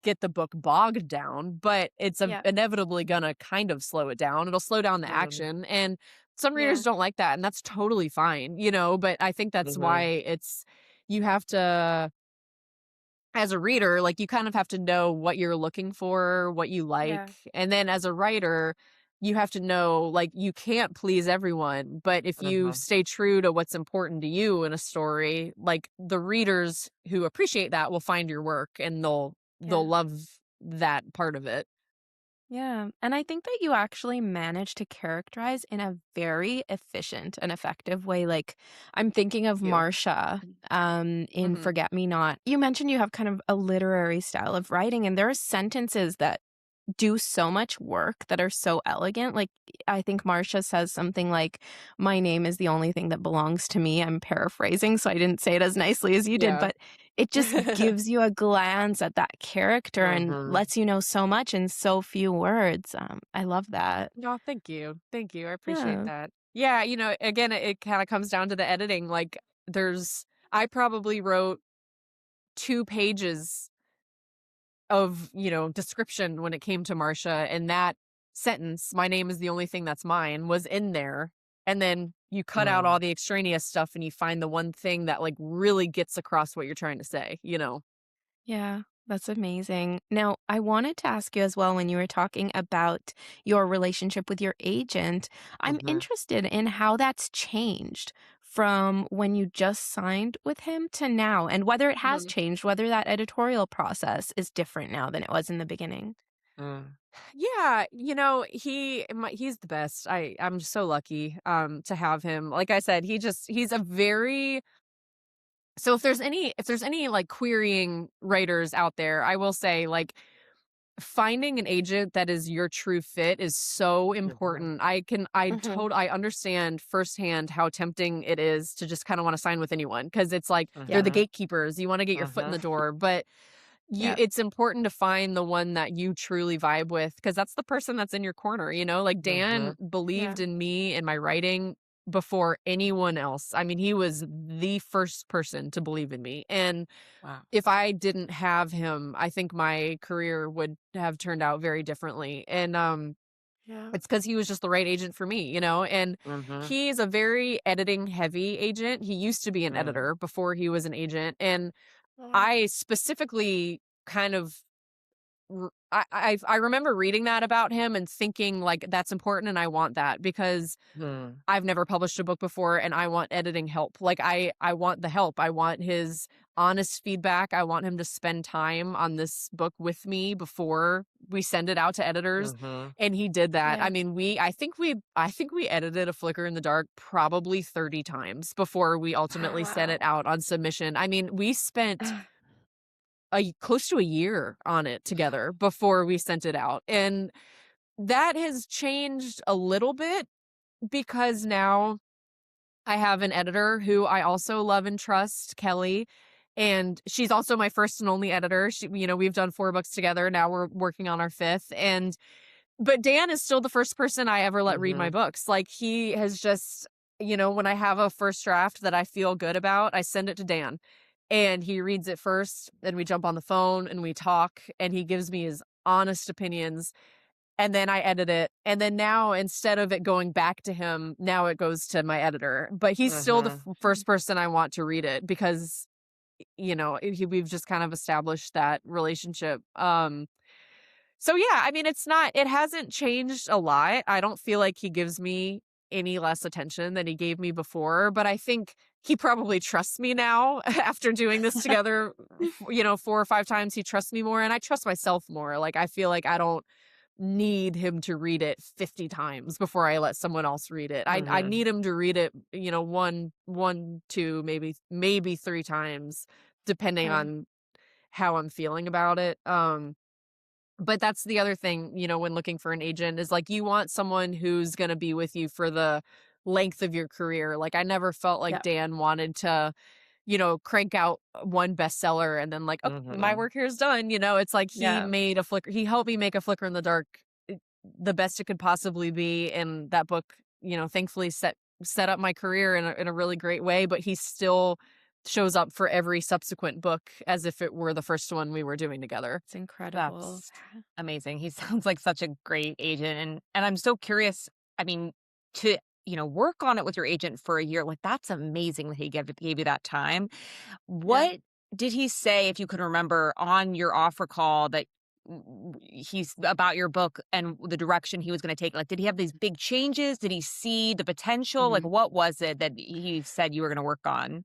get the book bogged down, but it's Yeah. inevitably gonna kind of slow it down. It'll slow down the action, and some readers Yeah. don't like that, and that's totally fine, but I think that's why you have to, as a reader, like you kind of have to know what you're looking for, what you like. Yeah. And then as a writer, you have to know like you can't please everyone, but if you stay true to what's important to you in a story, like the readers who appreciate that will find your work and they'll Yeah. love that part of it. Yeah. And I think that you actually managed to characterize in a very efficient and effective way. Like, I'm thinking of You. Marcia in Mhm. Forget Me Not. You mentioned you have kind of a literary style of writing, and there are sentences that do so much work that are so elegant. Like, I think Marcia says something like, "My name is the only thing that belongs to me." I'm paraphrasing, so I didn't say it as nicely as you did, Yeah. but it just gives you a glance at that character and Mhm. lets you know so much in so few words. I love that. No, thank you. Thank you. I appreciate Yeah. that. Yeah, again, it kind of comes down to the editing. Like I probably wrote 2 pages of, description when it came to Marcia, and that sentence, "My name is the only thing that's mine," was in there. And then you cut out Mm. all the extraneous stuff and you find the one thing that like really gets across what you're trying to say. Yeah, that's amazing. Now, I wanted to ask you as well when you were talking about your relationship with your agent, I'm Mhm. interested in how that's changed from when you just signed with him to now, and whether it has Mhm. changed, whether that editorial process is different now than it was in the beginning. Mm. Yeah, he's the best. I'm just so lucky to have him. Like I said, he's a very so if there's any like querying writers out there, I will say like finding an agent that is your true fit is so Mhm. important. Mhm. I understand firsthand how tempting it is to just kind of want to sign with anyone because it's like they're the Yep. Mhm. gatekeepers. You want to get your foot in Mhm. the door, but Yep. it's important to find the one that you truly vibe with because that's the person that's in your corner. Like Dan Mhm. Yeah. believed in me and my writing before anyone else. I mean, he was the first person to believe in me. And Wow. if I didn't have him, I think my career would have turned out very differently. And Yeah. it's because he was just the right agent for me. And Mhm. he's a very editing heavy agent. He used to be an Mm. editor before he was an agent. And Wow. I specifically kind of I remember reading that about him and thinking like that's important and I want that because Mm. I've never published a book before and I want editing help. Like I want the help. I want his honest feedback. I want him to spend time on this book with me before we send it out to editors. Mhm. And he did that. I Yeah. mean, I think we edited A Flicker in the Dark probably 30 times before we ultimately sent it Wow. out on submission. I mean, we spent close to a year on it together before we sent it out. And that has changed a little bit because now I have an editor who I also love and trust, Kelly, and she's also my first and only editor. We've done 4 books together. Now we're working on our 5th. But Dan is still the first person I ever let read my Mhm. books. Like he has just, when I have a first draft that I feel good about, I send it to Dan and he reads it first. Then we jump on the phone and we talk and he gives me his honest opinions and then I edit it. And then now instead of it going back to him, now it goes to my editor. But he's still the Mhm. first person I want to read it because, we've just kind of established that relationship. So yeah, I mean, it hasn't changed a lot. I don't feel like he gives me any less attention than he gave me before, but I think he probably trusts me now after doing this together, 4 or 5 times. He trusts me more and I trust myself more. Like I feel like I don't need him to read it 50 times before I let someone else read it. I Mhm. need him to read it, one, two, maybe 3 times depending Yeah. on how I'm feeling about it. But that's the other thing, when looking for an agent is like you want someone who's going to be with you for the length of your career. Like I never felt like Yep. Dan wanted to, crank out one bestseller and then like, oh, my Mhm. work here is done. It's like Yeah. he helped me make A Flicker in the Dark the best it could possibly be. And that book, thankfully set up my career in a really great way, but he still shows up for every subsequent book as if it were the first one we were doing together. It's incredible. That's amazing. He sounds like such a great agent, and I'm so curious, I mean, to, work on it with your agent for a year, like, that's amazing that he gave you that time. Yeah. What did he say, if you can remember, on your offer call that he's about your book and the direction he was gonna take? Like, did he have these big changes? Did he see the potential? Like, Mhm. what was it that he said you were gonna work on?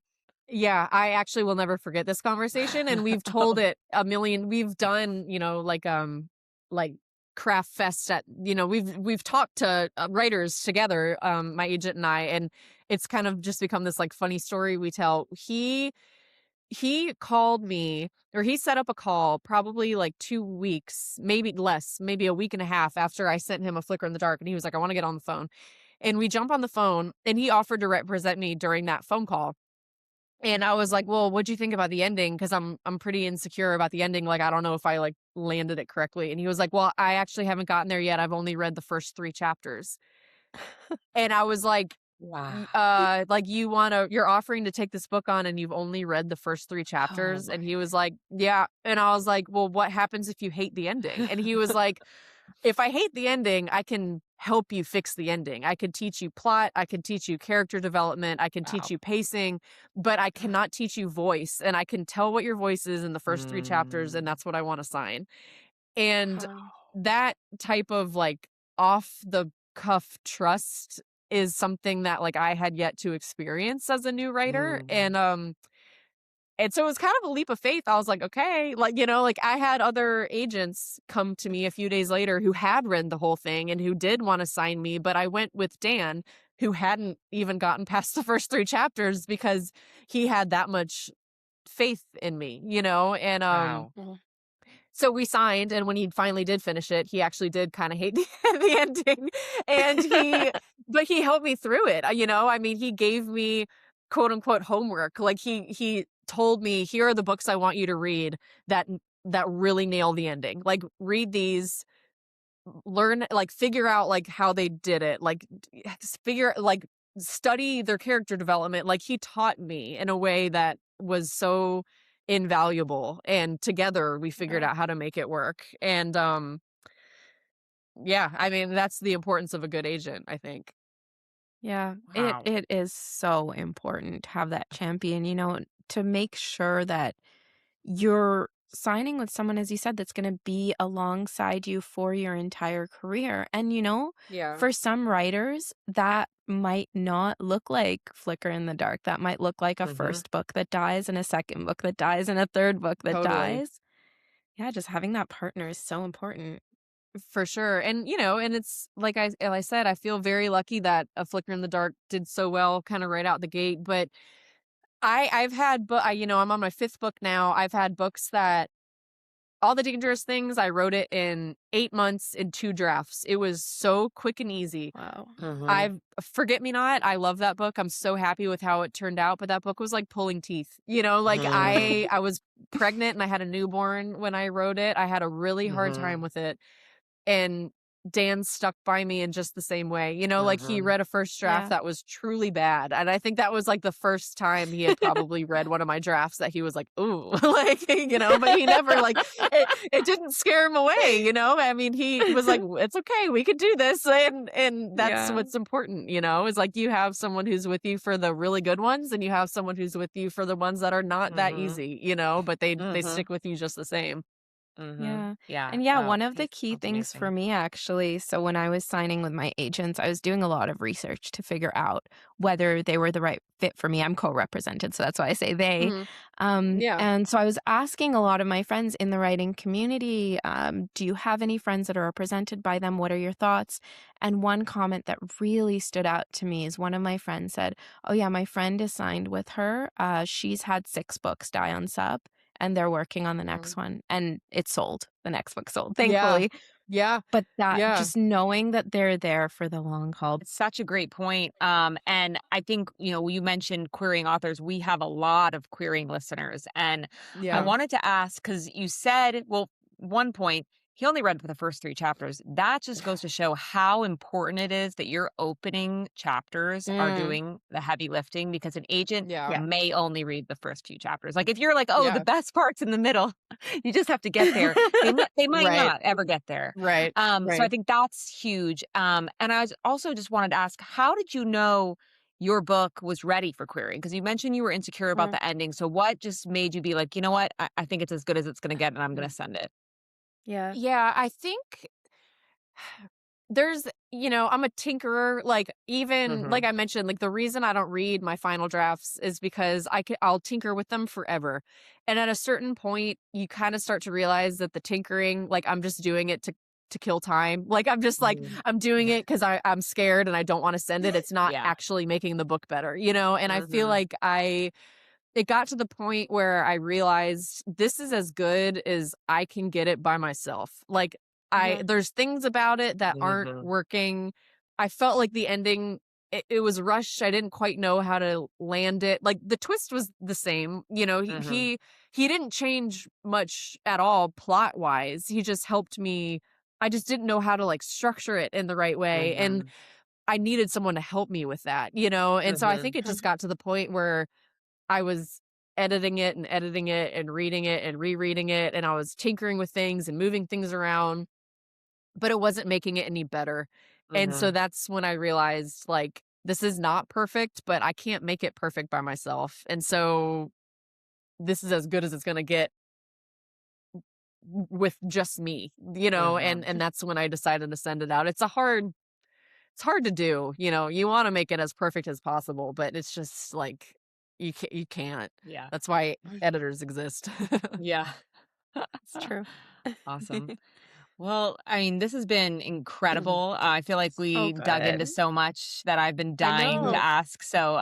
Yeah, I actually will never forget this conversation, and we've told it a million we've done, like craft fest we've talked to writers together, my agent and I, and it's kind of just become this like funny story we tell. he called me, or he set up a call probably like 2 weeks, maybe less, maybe a week and a half after I sent him a Flicker in the Dark. And he was like, I want to get on the phone. And we jump on the phone, and he offered to represent me during that phone call. And I was like, well, what'd you think about the ending? Because I'm pretty insecure about the ending. Like, I don't know if I like landed it correctly. And he was like, well, I actually haven't gotten there yet. I've only read the first 3 chapters. And I was like, Wow. like you're offering to take this book on and you've only read the first 3 Oh chapters. And my he was like, yeah. And I was like, well, what happens if you hate the ending? And he was like, if I hate the ending, I can help you fix the ending. I can teach you plot. I can teach you character development. I can teach Wow. you pacing, but I cannot teach you voice. And I can tell what your voice is in the first 3 chapters. And that's what I want to sign. And Wow. that type of like off the cuff trust is something that like I had yet to experience as a new writer. And so it was kind of a leap of faith. I was like, okay, like, like I had other agents come to me a few days later who had read the whole thing and who did want to sign me. But I went with Dan, who hadn't even gotten past the first 3 chapters because he had that much faith in me, And Wow. so we signed, and when he finally did finish it, he actually did kind of hate the ending, and but he helped me through it. I mean, he gave me quote unquote homework. Like he told me, here are the books I want you to read that really nail the ending. Like read these, learn, like figure out like how they did it, like study their character development. Like he taught me in a way that was so invaluable, and together we figured Yeah. out how to make it work. And yeah, I mean, that's the importance of a good agent, I think. Yeah, it Wow. it is so important to have that champion, to make sure that you're signing with someone, as you said, that's going to be alongside you for your entire career. And, Yeah. for some writers, that might not look like Flicker in the Dark. That might look like a Mm-hmm. first book that dies and a second book that dies and a third book that Totally. dies. Yeah, just having that partner is so important. For sure. And and it's like I said, I feel very lucky that A Flicker in the Dark did so well kind of right out the gate. But I've had I'm on my 5th book now. I've had books that All the Dangerous Things, I wrote it in 8 months in 2 drafts. It was so quick and easy. Wow. Mm-hmm. I've Forget Me Not. I love that book. I'm so happy with how it turned out, but that book was like pulling teeth. Like I was pregnant and I had a newborn when I wrote it. I had a really hard time with it. And Dan stuck by me in just the same way. Like he read a first draft Yeah. that was truly bad. And I think that was like the first time he had probably read one of my drafts that he was like, ooh, like, but he never like, it didn't scare him away, I mean, he was like, it's okay, we could do this. And that's Yeah. what's important, is like you have someone who's with you for the really good ones, and you have someone who's with you for the ones that are not that easy, but they stick with you just the same. Yeah. Yeah. And yeah, Oh, one of the he key sounds things for amazing. me actually, so when I was signing with my agents, I was doing a lot of research to figure out whether they were the right fit for me. I'm co-represented, so that's why I say they. Mhm. Yeah. And so I was asking a lot of my friends in the writing community, do you have any friends that are represented by them? What are your thoughts? And one comment that really stood out to me is one of my friends said, oh yeah, my friend is signed with her. She's had 6 books die on sub, and they're working on the next Mhm. one, and it's sold. The next book sold, Yeah. thankfully. Yeah. But that Yeah. just knowing that they're there for the long haul. It's such a great point. And I think, you mentioned querying authors. We have a lot of querying listeners. And I Yeah. wanted to ask, because you said, well, one point, he only read the first 3 chapters. That just goes to show how important it is that your opening chapters are Mm, doing the heavy lifting, because an agent Yeah. yeah, may only read the first few chapters. Like if you're like, oh, the Yeah. best part's in the middle, you just have to get there. They might Right. not ever get there. Right. So I Right. think that's huge. And also just wanted to ask, how did you know your book was ready for querying? Because you mentioned you were insecure about mm, the ending. So what just made you be like, you know what? I think it's as good as it's going to get, and I'm going to send it. yeah. Yeah, I think there's, I'm a tinkerer. Like even Mm-hmm. like I mentioned, like the reason I don't read my final drafts is because I'll tinker with them forever. And at a certain point, you kind of start to realize that the tinkering, like I'm just doing it to kill time. Like I'm just like Mm-hmm. I'm doing it because I'm scared and I don't want to send it. It's not Yeah. actually making the book better, And I feel Mm-hmm. like it got to the point where I realized this is as good as I can get it by myself. Like there's things about it that aren't working. I felt like the ending, it was rushed. I didn't quite know how to land it. Like the twist was the same. You know, he didn't change much at all plot wise. He just helped me. I just didn't know how to like structure it in the right way. And I needed someone to help me with that, you know? And so I think it just got to the point where I was editing it and reading it and rereading it. And I was tinkering with things and moving things around, but it wasn't making it any better. And so that's when I realized, like, this is not perfect, but I can't make it perfect by myself. And so this is as good as it's going to get with just me, you know? And that's when I decided to send it out. It's hard to do, you know, you want to make it as perfect as possible, but it's just like, you can't. Yeah. That's why editors exist. Yeah. It's true. Awesome. Well, I mean, this has been incredible. I feel like we dug into good. so much that I've been dying know. to ask. So,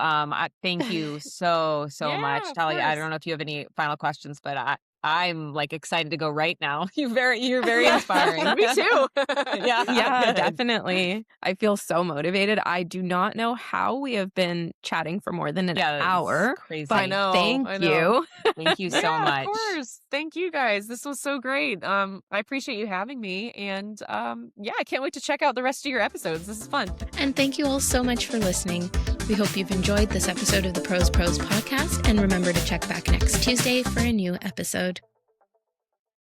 thank you so Yeah, much, of Talia. I course. don't know if you have any final questions, but I'm like excited to go right now. You're very inspiring. Me too. Yeah. Yeah, Good. definitely. I feel so motivated. I do not know how we have been chatting for more than an Yeah, it's hour. crazy. I know. Thank I know. you. Thank you so Yeah, much. of course. Thank you guys. This was so great. I appreciate you having me. And yeah, I can't wait to check out the rest of your episodes. This is fun. And thank you all so much for listening. We hope you've enjoyed this episode of the Pros podcast. And remember to check back next Tuesday for a new episode.